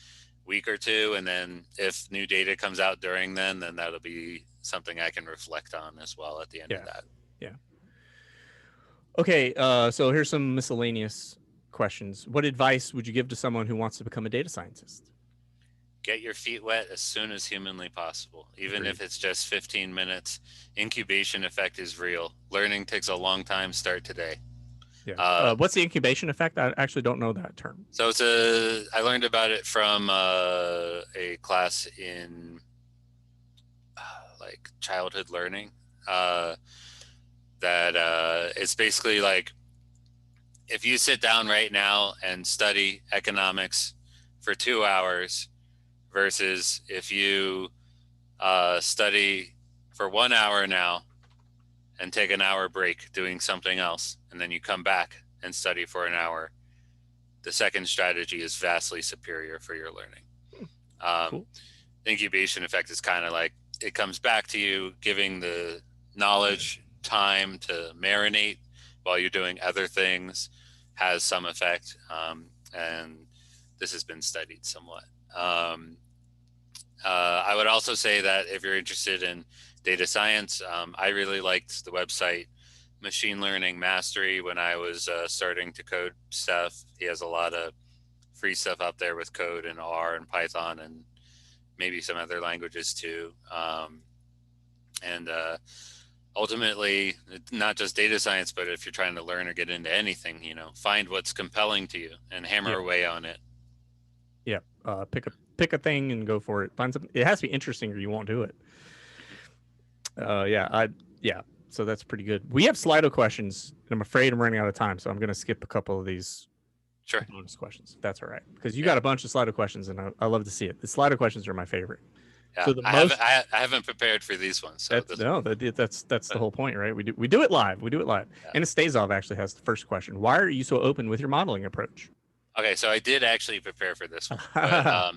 week or two, and then if new data comes out during then that'll be something I can reflect on as well at the end of that. Yeah. Okay, so here's some miscellaneous questions. What advice would you give to someone who wants to become a data scientist? Get your feet wet as soon as humanly possible, even if it's just 15 minutes. Incubation effect is real. Learning takes a long time. Start today. Yeah. What's the incubation effect? I actually don't know that term. So I learned about it from a class in like childhood learning. That it's basically like if you sit down right now and study economics for 2 hours versus if you study for 1 hour now and take an hour break doing something else, and then you come back and study for an hour, the second strategy is vastly superior for your learning. Cool. The incubation effect is kind of like it comes back to you, giving the knowledge time to marinate while you're doing other things has some effect. And this has been studied somewhat. I would also say that if you're interested in data science, I really liked the website Machine Learning Mastery when I was starting to code stuff. He has a lot of free stuff out there with code in R and Python and maybe some other languages too. And ultimately, not just data science, but if you're trying to learn or get into anything, find what's compelling to you and hammer away on it. Yeah. Pick a thing and go for it. Find something. It has to be interesting or you won't do it. Yeah. So that's pretty good. We have Slido questions, and I'm afraid I'm running out of time, so I'm going to skip a couple of these bonus questions. That's all right, because you got a bunch of Slido questions, and I love to see it. The Slido questions are my favorite. Yeah, so I haven't prepared for these ones. So that's the whole point, right? We do it live. And Stazov actually has the first question. Why are you so open with your modeling approach? Okay, so I did actually prepare for this one. But,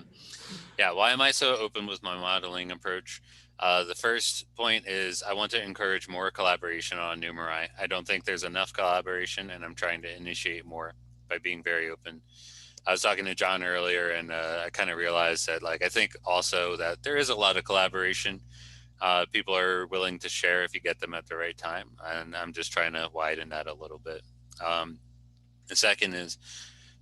why am I so open with my modeling approach? The first point is I want to encourage more collaboration on Numerai. I don't think there's enough collaboration, and I'm trying to initiate more by being very open. I was talking to John earlier, and I kind of realized that, I think also that there is a lot of collaboration. People are willing to share if you get them at the right time, and I'm just trying to widen that a little bit. The second is,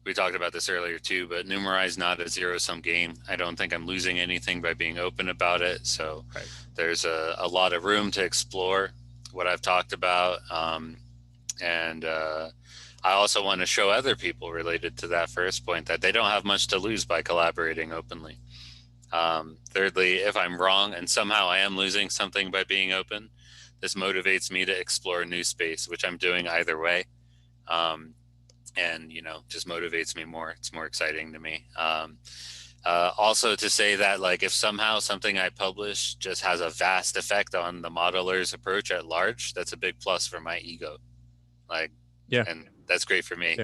we talked about this earlier too, but Numerai is not a zero-sum game. I don't think I'm losing anything by being open about it. So there's a lot of room to explore what I've talked about. And I also want to show other people related to that first point that they don't have much to lose by collaborating openly. Thirdly, if I'm wrong and somehow I am losing something by being open, this motivates me to explore new space, which I'm doing either way. And just motivates me more. It's more exciting to me. Also to say that if somehow something I publish just has a vast effect on the modeler's approach at large, that's a big plus for my ego. And that's great for me.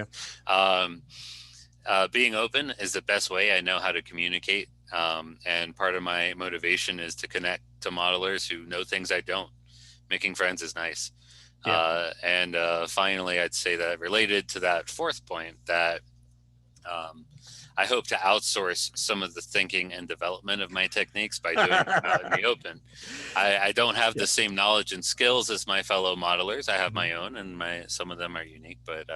Being open is the best way I know how to communicate. And part of my motivation is to connect to modelers who know things I don't. Making friends is nice. And finally, I'd say that related to that fourth point, that I hope to outsource some of the thinking and development of my techniques by doing them out in the open. I don't have the same knowledge and skills as my fellow modelers. I have my own, and some of them are unique. But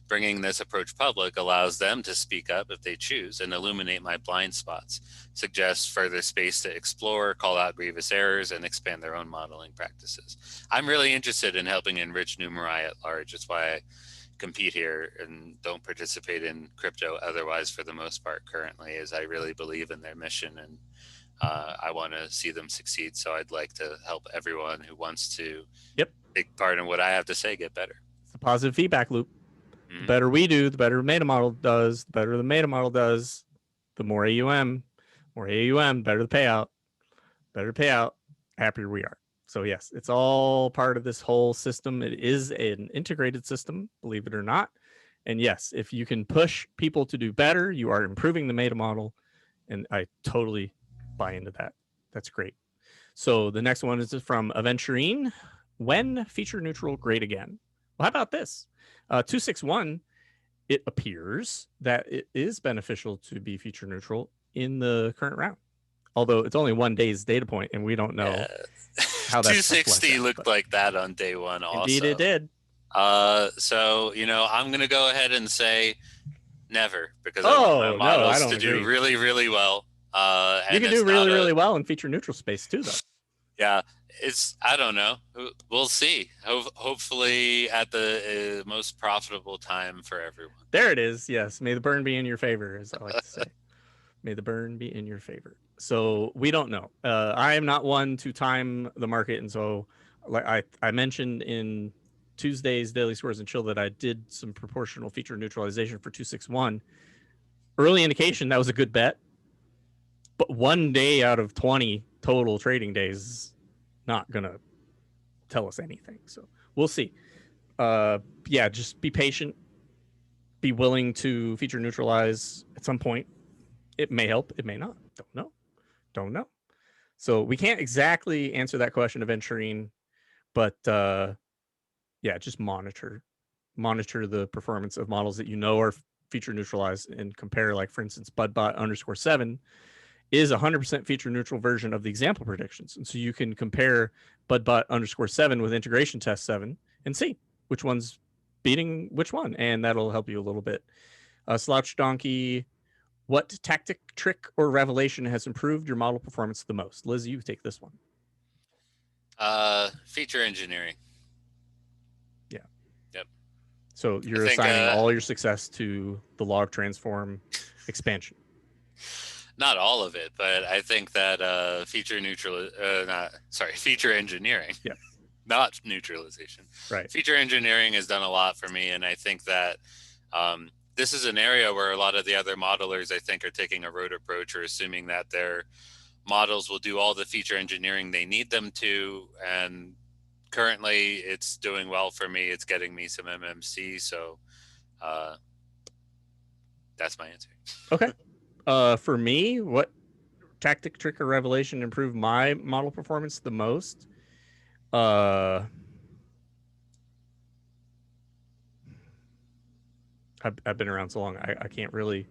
bringing this approach public allows them to speak up if they choose and illuminate my blind spots, suggest further space to explore, call out grievous errors, and expand their own modeling practices. I'm really interested in helping enrich Numerai at large. That's why I compete here and don't participate in crypto otherwise for the most part currently, as I really believe in their mission, and I want to see them succeed. So I'd like to help everyone who wants to take part in what I have to say get better. It's a positive feedback loop. The better we do, the better the meta model does. The better the meta model does, the more AUM, better the payout. Better the payout, happier we are. So yes, it's all part of this whole system. It is an integrated system, believe it or not. And yes, if you can push people to do better, you are improving the meta model. And I totally buy into that. That's great. So the next one is from Aventurine. When feature neutral, great again. Well, how about this? 261, it appears that it is beneficial to be feature neutral in the current round. Although it's only 1 day's data point, and we don't know how that's 260 looked like that on day one also. Indeed it did. So, I'm going to go ahead and say never, because I want my models to do really, really well. You can do really, really well in feature neutral space too, though. Yeah, I don't know. We'll see. Hopefully at the most profitable time for everyone. There it is. Yes. May the burn be in your favor, as I like to say. May the burn be in your favor. So we don't know. I am not one to time the market. And so like I mentioned in Tuesday's Daily Scores and Chill that I did some proportional feature neutralization for 261. Early indication that was a good bet. But 1 day out of 20 total trading days is not going to tell us anything. So we'll see. Yeah, just be patient. Be willing to feature neutralize at some point. It may help. It may not. Don't know. So we can't exactly answer that question of Venturine, but yeah, just monitor the performance of models that you know are feature neutralized and compare. Like, for instance, budbot_7 is 100% feature neutral version of the example predictions. And so you can compare budbot_7 with integration test 7 and see which one's beating which one. And that'll help you a little bit. Slouch Donkey, what tactic, trick, or revelation has improved your model performance the most? Liz, you take this one. Feature engineering. Yeah. Yep. So you're assigning all your success to the log transform expansion. Not all of it, but I think that feature engineering. Yeah. Not neutralization. Right. Feature engineering has done a lot for me, and I think that this is an area where a lot of the other modelers, I think, are taking a rote approach or assuming that their models will do all the feature engineering they need them to. And currently, it's doing well for me. It's getting me some MMC. So that's my answer. Okay. For me, what tactic, trick, or revelation improved my model performance the most? I've been around so long, I can't really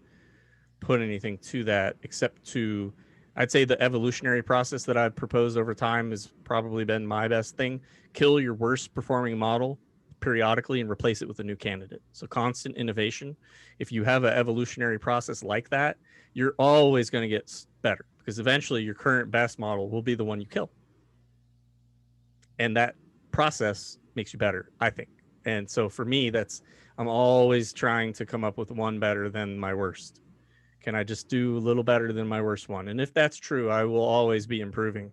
put anything to that except to, I'd say the evolutionary process that I've proposed over time has probably been my best thing. Kill your worst performing model periodically and replace it with a new candidate. So constant innovation. If you have an evolutionary process like that, you're always going to get better, because eventually your current best model will be the one you kill. And that process makes you better, I think. And so for me, I'm always trying to come up with one better than my worst. Can I just do a little better than my worst one? And if that's true, I will always be improving.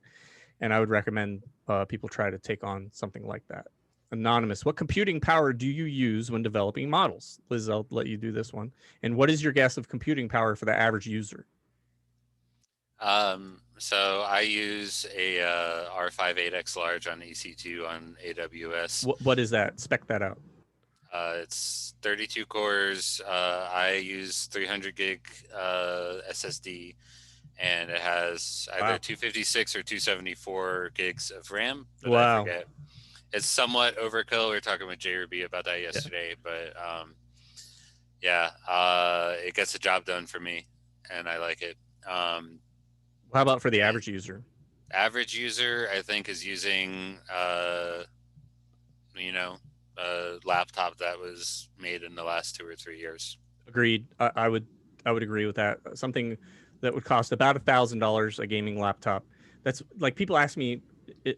And I would recommend people try to take on something like that. Anonymous, what computing power do you use when developing models? Liz, I'll let you do this one. And what is your guess of computing power for the average user? So I use a R5 8X large on EC2 on AWS. What is that? Spec that out. It's 32 cores. I use 300 gig SSD, and it has either 256 or 274 gigs of RAM. But I forget. It's somewhat overkill. We were talking with Jay Ruby about that yesterday, but Yeah, it gets the job done for me, and I like it. How about for the average user? Average user, I think, is using you know, a laptop that was made in the last 2 or 3 years. Agreed. I would agree with that. Something that would cost about $1,000, a gaming laptop. That's like people ask me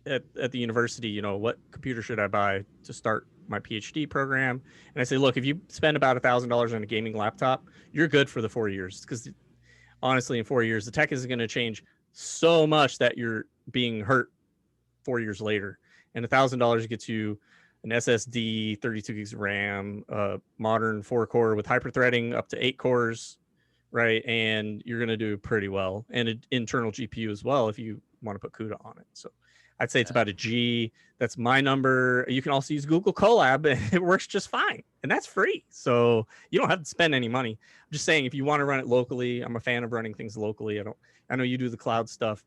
at the university, you know, what computer should I buy to start my PhD program? And I say, look, if you spend about $1,000 on a gaming laptop, you're good for the 4 years, because honestly, in 4 years, the tech is going to change so much that you're being hurt 4 years later. And $1,000 gets you an SSD, 32 gigs of RAM, modern 4-core with hyperthreading up to 8 cores, right? And you're going to do pretty well. And an internal GPU as well if you want to put CUDA on it. So I'd say it's about a G. That's my number. You can also use Google Colab, and it works just fine. And that's free. So you don't have to spend any money. I'm just saying, if you want to run it locally, I'm a fan of running things locally. I know you do the cloud stuff,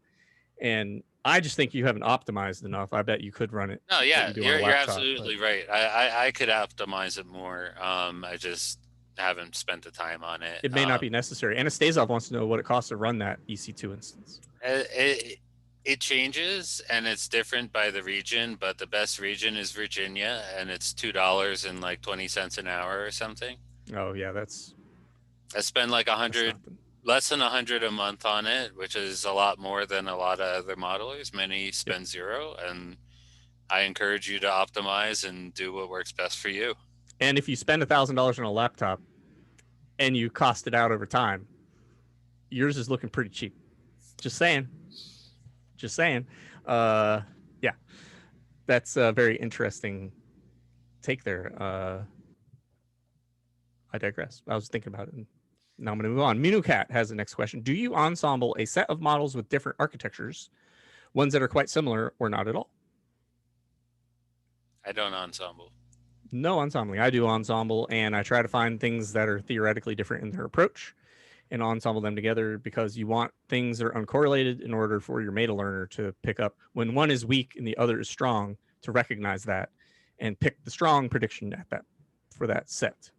and I just think you haven't optimized enough. I bet you could run it. No, yeah, you do on a you're laptop, absolutely right. I could optimize it more. I just haven't spent the time on it. It may not be necessary. Anastasiov wants to know what it costs to run that EC2 instance. It changes, and it's different by the region, but the best region is Virginia, and it's $2.20 an hour or something. Oh yeah, I spend like less than 100 a month on it, which is a lot more than a lot of other modelers. Many spend zero, and I encourage you to optimize and do what works best for you. And if you spend $1,000 on a laptop and you cost it out over time, yours is looking pretty cheap. Just saying. Yeah, that's a very interesting take there. I digress. I was thinking about it, and now I'm going to move on. Minucat has the next question. Do you ensemble a set of models with different architectures, ones that are quite similar or not at all? I don't ensemble. No ensembling. I do ensemble, and I try to find things that are theoretically different in their approach and ensemble them together, because you want things that are uncorrelated in order for your meta learner to pick up when one is weak and the other is strong, to recognize that and pick the strong prediction at that for that set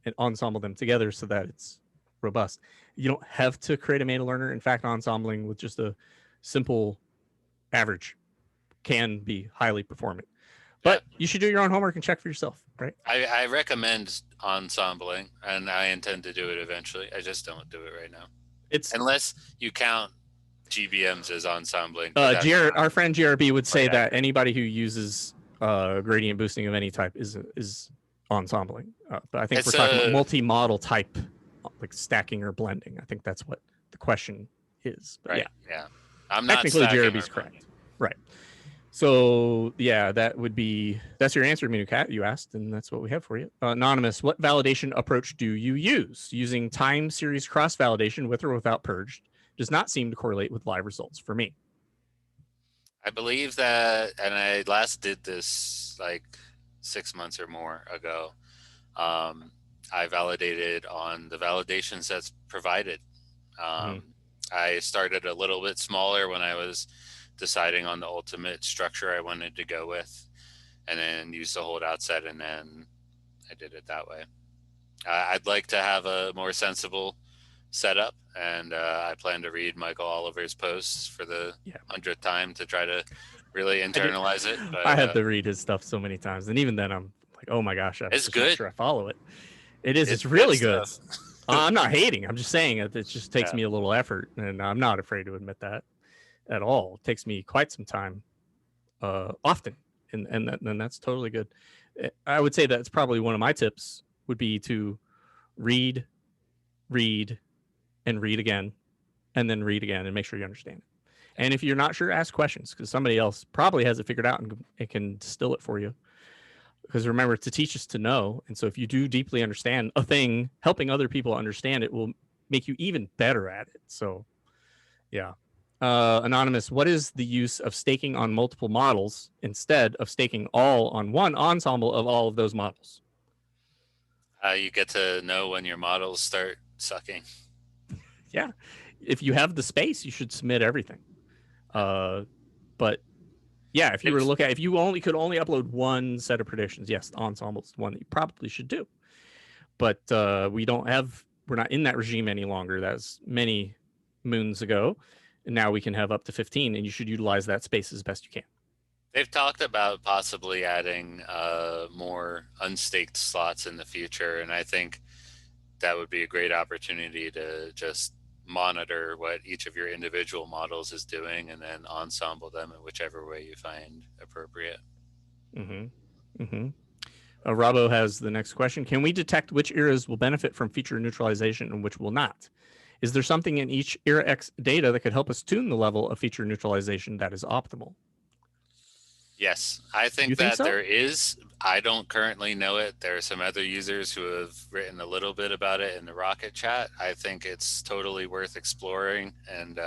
and ensemble them together so that it's robust. You don't have to create a meta learner. In fact, ensembling with just a simple average can be highly performant. But you should do your own homework and check for yourself, right? I recommend ensembling, and I intend to do it eventually. I just don't do it right now. Unless you count GBMs as ensembling. Our friend GRB would say that anybody who uses gradient boosting of any type is ensembling. But I think we're talking about multi-model type, like stacking or blending. I think that's what the question is. But yeah. I'm not technically GRB's correct. Right. So yeah, that's your answer, Minucat. You asked, and that's what we have for you. Anonymous, what validation approach do you use? Using time series cross validation with or without purged does not seem to correlate with live results for me. I believe that, and I last did this like 6 months or more ago. I validated on the validation sets provided. I started a little bit smaller when I was deciding on the ultimate structure I wanted to go with, and then used the holdout set, and then I did it that way. I'd like to have a more sensible setup, and I plan to read Michael Oliver's posts for the 100th time to try to really internalize it. But, I had to read his stuff so many times, and even then I'm like, oh my gosh, I'm just not sure I follow it. It is. It's really good. I'm not hating. I'm just saying it just takes me a little effort, and I'm not afraid to admit that at all. It takes me quite some time, often, and that's totally good. I would say that's probably one of my tips would be to read, and read again, and then read again, and make sure you understand it. And if you're not sure, ask questions, because somebody else probably has it figured out and it can distill it for you. Because remember, to teach is to know. And so if you do deeply understand a thing, helping other people understand it will make you even better at it. So, yeah. Anonymous, what is the use of staking on multiple models instead of staking all on one ensemble of all of those models? You get to know when your models start sucking. Yeah. If you have the space, you should submit everything. But yeah, if you were to look at, if you could only upload one set of predictions, yes, the ensemble is one that you probably should do. but we're not in that regime any longer. That was many moons ago, and now we can have up to 15, and you should utilize that space as best you can. They've talked about possibly adding more unstaked slots in the future, and I think that would be a great opportunity to just monitor what each of your individual models is doing and then ensemble them in whichever way you find appropriate. Robbo has the next question. Can we detect which eras will benefit from feature neutralization and which will not? Is there something in each eraX data that could help us tune the level of feature neutralization that is optimal? Yes, I think think that so? there is. I don't currently know it. There are some other users who have written a little bit about it in the Rocket chat. I think it's totally worth exploring and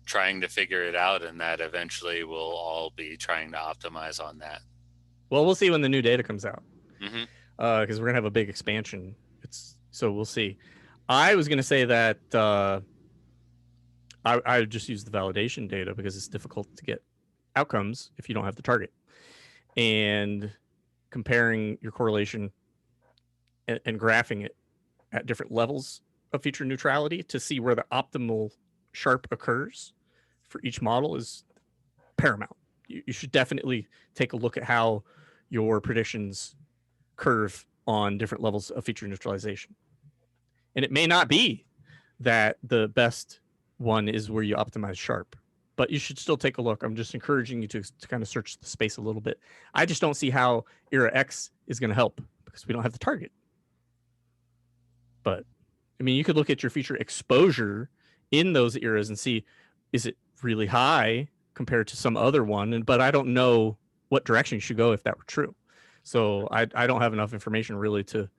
trying to figure it out, and that eventually we'll all be trying to optimize on that. Well, we'll see when the new data comes out, Mm-hmm. Because we're gonna have a big expansion. So we'll see. I was gonna say that I would just use the validation data because it's difficult to get outcomes if you don't have the target, and comparing your correlation and graphing it at different levels of feature neutrality to see where the optimal Sharp occurs for each model is paramount. You should definitely take a look at how your predictions curve on different levels of feature neutralization. And it may not be that the best one is where you optimize Sharp, but you should still take a look. I'm just encouraging you to kind of search the space a little bit. I just don't see how eraX is going to help because we don't have the target. But I mean, you could look at your feature exposure in those eras and see, is it really high compared to some other one? But I don't know what direction you should go if that were true. So I don't have enough information really to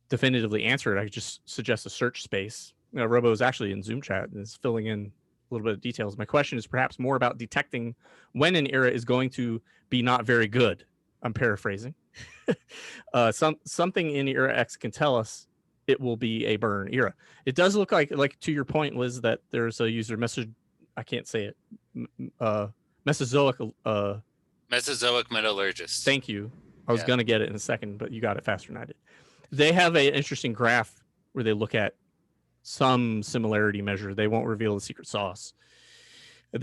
definitively answer it. I could just suggest a search space. Robo is actually in Zoom chat and is filling in a little bit of details. My question is perhaps more about detecting when an era is going to be not very good. I'm paraphrasing. Something in eraX can tell us it will be a burn era. It does look like to your point, Liz, that there's a user message. I can't say it. Mesozoic. Mesozoic metallurgist. Thank you. I was going to get it in a second, but you got it faster than I did. They have an interesting graph where they look at some similarity measure. They won't reveal the secret sauce.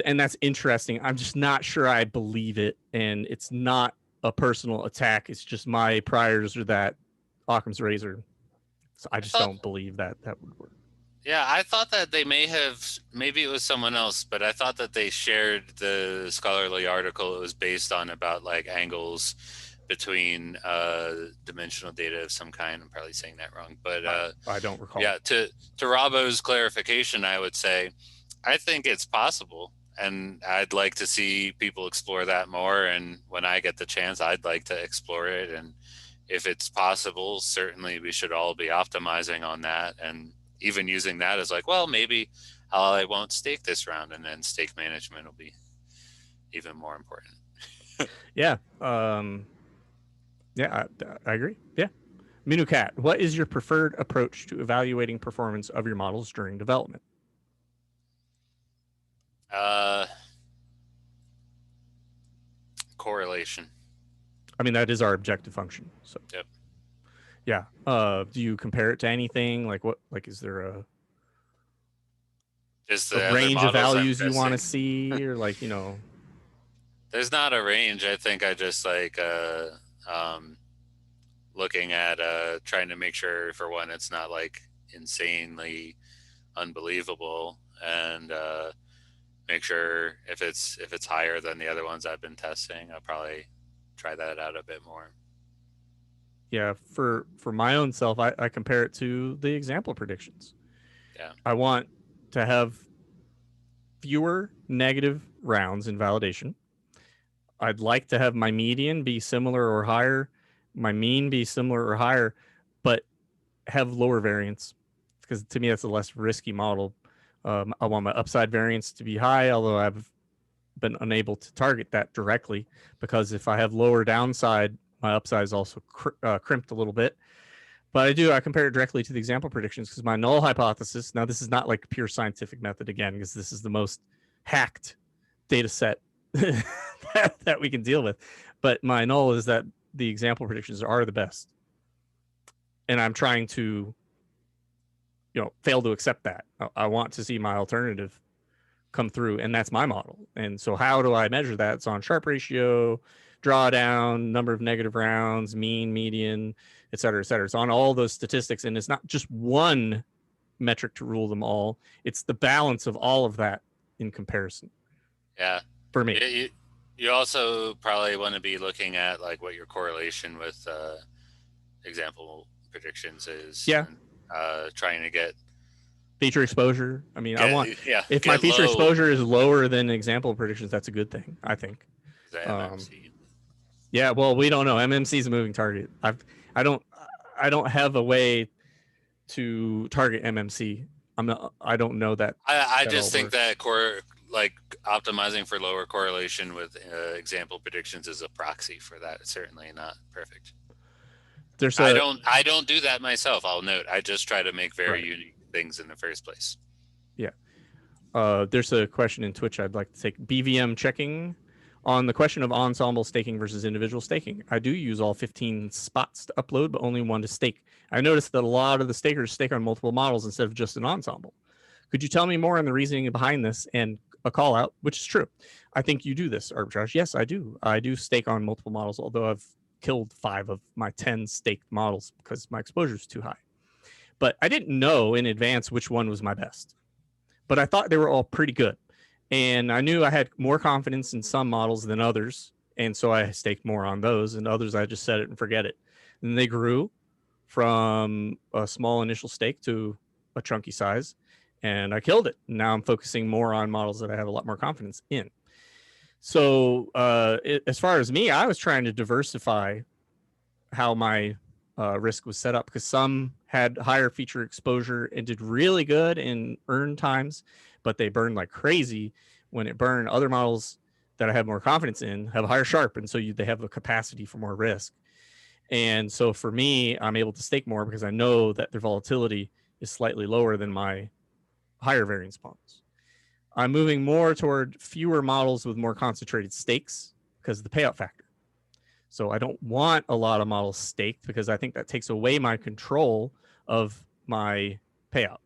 And that's interesting. I'm just not sure I believe it. And it's not a personal attack. It's just my priors are that Occam's razor. So I just don't believe that would work. Yeah, I thought that they maybe it was someone else, but I thought that they shared the scholarly article. It was based on about like angles between dimensional data of some kind. I'm probably saying that wrong, but I don't recall. Yeah, to Robbo's clarification, I would say I think it's possible, and I'd like to see people explore that more. And when I get the chance, I'd like to explore it. And if it's possible, certainly we should all be optimizing on that, and even using that as like, well, maybe I won't stake this round, and then stake management will be even more important. Yeah. Yeah, I agree. Yeah. Minucat, what is your preferred approach to evaluating performance of your models during development? Correlation. I mean, that is our objective function. So. Yep. Yeah. Do you compare it to anything? Like what? Like, is there a range of values you want to see, or like There's not a range. I think I just like looking at trying to make sure, for one, it's not like insanely unbelievable, and make sure if it's higher than the other ones I've been testing, I'll probably try that out a bit more. Yeah, for my own self, I compare it to the example predictions. Yeah, I want to have fewer negative rounds in validation. I'd like to have my median be similar or higher, my mean be similar or higher, but have lower variance, because to me that's a less risky model. I want my upside variance to be high, although I've been unable to target that directly, because if I have lower downside, my upside is also crimped a little bit. But I compare it directly to the example predictions, because my null hypothesis, now this is not like a pure scientific method again, because this is the most hacked data set that we can deal with. But my null is that the example predictions are the best. and I'm trying to, fail to accept that. I want to see my alternative come through, and that's my model. And so how do I measure that? It's on Sharpe ratio, drawdown, number of negative rounds, mean, median, et cetera, et cetera. It's on all those statistics, and it's not just one metric to rule them all. It's the balance of all of that in comparison. Yeah. For me. You also probably want to be looking at like what your correlation with example predictions is. Yeah. And, trying to get feature exposure. I mean, if my feature exposure is lower than example predictions, that's a good thing, I think. The MMC. Yeah, well, we don't know. MMC is a moving target. I don't have a way to target MMC. I don't know that. I just think that optimizing for lower correlation with example predictions is a proxy for that. It's certainly not perfect. I don't do that myself. I'll note. I just try to make very unique things in the first place. Yeah. There's a question in Twitch I'd like to take. BVM checking on the question of ensemble staking versus individual staking. I do use all 15 spots to upload, but only one to stake. I noticed that a lot of the stakers stake on multiple models instead of just an ensemble. Could you tell me more on the reasoning behind this? And a call out, which is true. I think you do this, Arbitrage. Yes, I do. I do stake on multiple models, although I've killed 5 of my 10 staked models because my exposure is too high. But I didn't know in advance which one was my best. But I thought they were all pretty good. And I knew I had more confidence in some models than others. And so I staked more on those, and others I just set it and forget it. And they grew from a small initial stake to a chunky size, and I killed it. Now I'm focusing more on models that I have a lot more confidence in. So as far as me, I was trying to diversify how my risk was set up, because some had higher feature exposure and did really good in earn times, but they burned like crazy when it burned. Other models that I have more confidence in have a higher Sharpe, and so they have a capacity for more risk. And so for me, I'm able to stake more because I know that their volatility is slightly lower than my higher variance models. I'm moving more toward fewer models with more concentrated stakes because of the payout factor. So I don't want a lot of models staked because I think that takes away my control of my payout.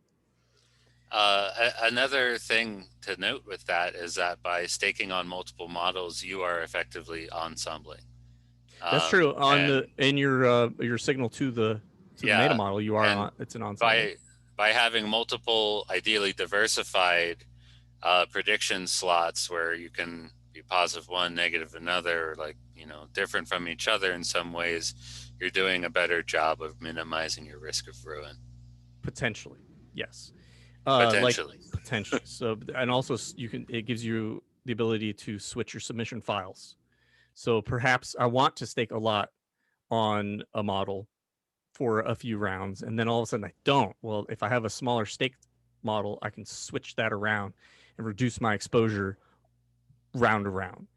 Another thing to note with that is that by staking on multiple models, you are effectively ensembling. That's true. In your signal to the meta model, you are it's an ensemble. By having multiple, ideally diversified prediction slots where you can be positive one, negative another, like different from each other in some ways, you're doing a better job of minimizing your risk of ruin. Potentially, yes. Potentially. Potentially. So, and also it gives you the ability to switch your submission files. So perhaps I want to stake a lot on a model for a few rounds, and then all of a sudden I don't. Well, if I have a smaller staked model, I can switch that around and reduce my exposure round to round.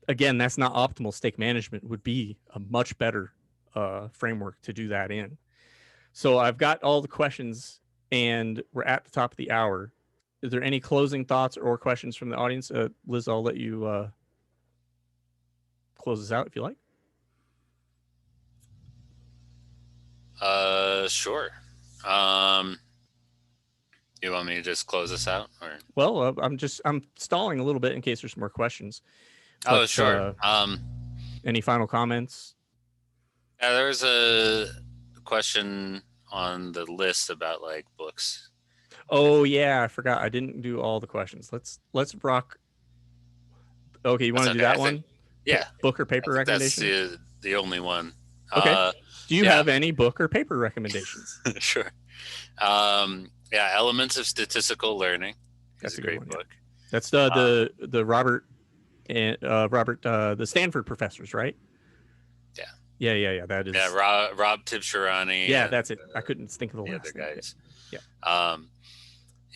Again, that's not optimal. Stake management would be a much better framework to do that in. So I've got all the questions, and we're at the top of the hour. Is there any closing thoughts or questions from the audience? Liz, I'll let you close this out if you like. Sure. You want me to just close this out? Or? Well, I'm stalling a little bit in case there's more questions. But, sure. Any final comments? Yeah, there was a question on the list about like books. Oh yeah, I forgot. I didn't do all the questions. Let's rock. Okay, you want to do that one? Yeah. Book or paper recommendation? That's the only one. Okay. Do you have any book or paper recommendations? Sure. Elements of Statistical Learning. That's a great book. Yeah. That's the Robert and the Stanford professors, right? Yeah. Yeah. That is. Yeah, Rob Tibshirani. Yeah, that's it. I couldn't think of the last other guys. Yeah.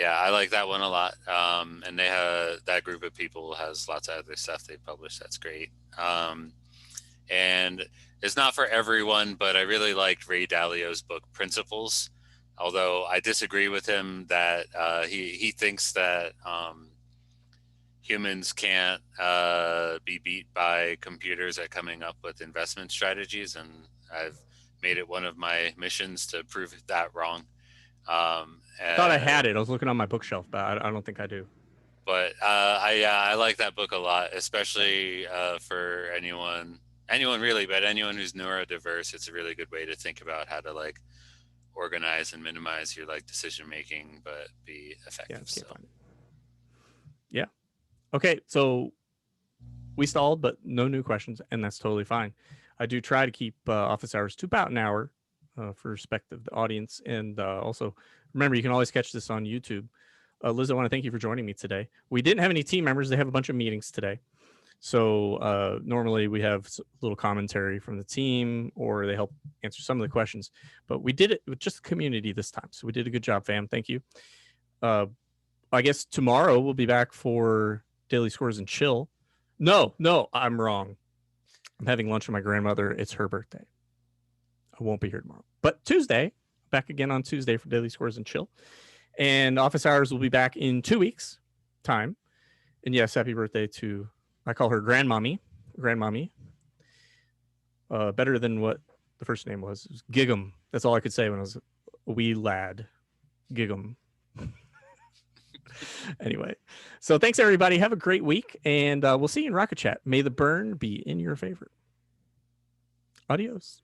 I like that one a lot. And they have that group of people has lots of other stuff they publish. That's great. And it's not for everyone, but I really liked Ray Dalio's book Principles. Although I disagree with him that he thinks that humans can't be beat by computers at coming up with investment strategies, and I've made it one of my missions to prove that wrong. I thought I had it. I was looking on my bookshelf, but I don't think I do. But I like that book a lot, especially for anyone really, but anyone who's neurodiverse. It's a really good way to think about how to like organize and minimize your like decision making, but be effective. Yeah, can't find it. Yeah. Okay, so we stalled, but no new questions, and that's totally fine. I do try to keep office hours to about an hour for respect of the audience, and also remember you can always catch this on YouTube. Liz, I want to thank you for joining me today. We didn't have any team members; they have a bunch of meetings today. So normally we have a little commentary from the team, or they help answer some of the questions. But we did it with just the community this time, so we did a good job, fam. Thank you. I guess tomorrow we'll be back for Daily Scores and Chill. No, I'm wrong. I'm having lunch with my grandmother. It's her birthday. I won't be here tomorrow. But Tuesday, back again on Tuesday for Daily Scores and Chill. And office hours will be back in 2 weeks' time. And yes, happy birthday to, I call her Grandmommy. Better than what the first name was. It was Gig'em. That's all I could say when I was a wee lad. Gig'em. Anyway, so thanks everybody. Have a great week, and we'll see you in Rocket Chat. May the burn be in your favor. Adios.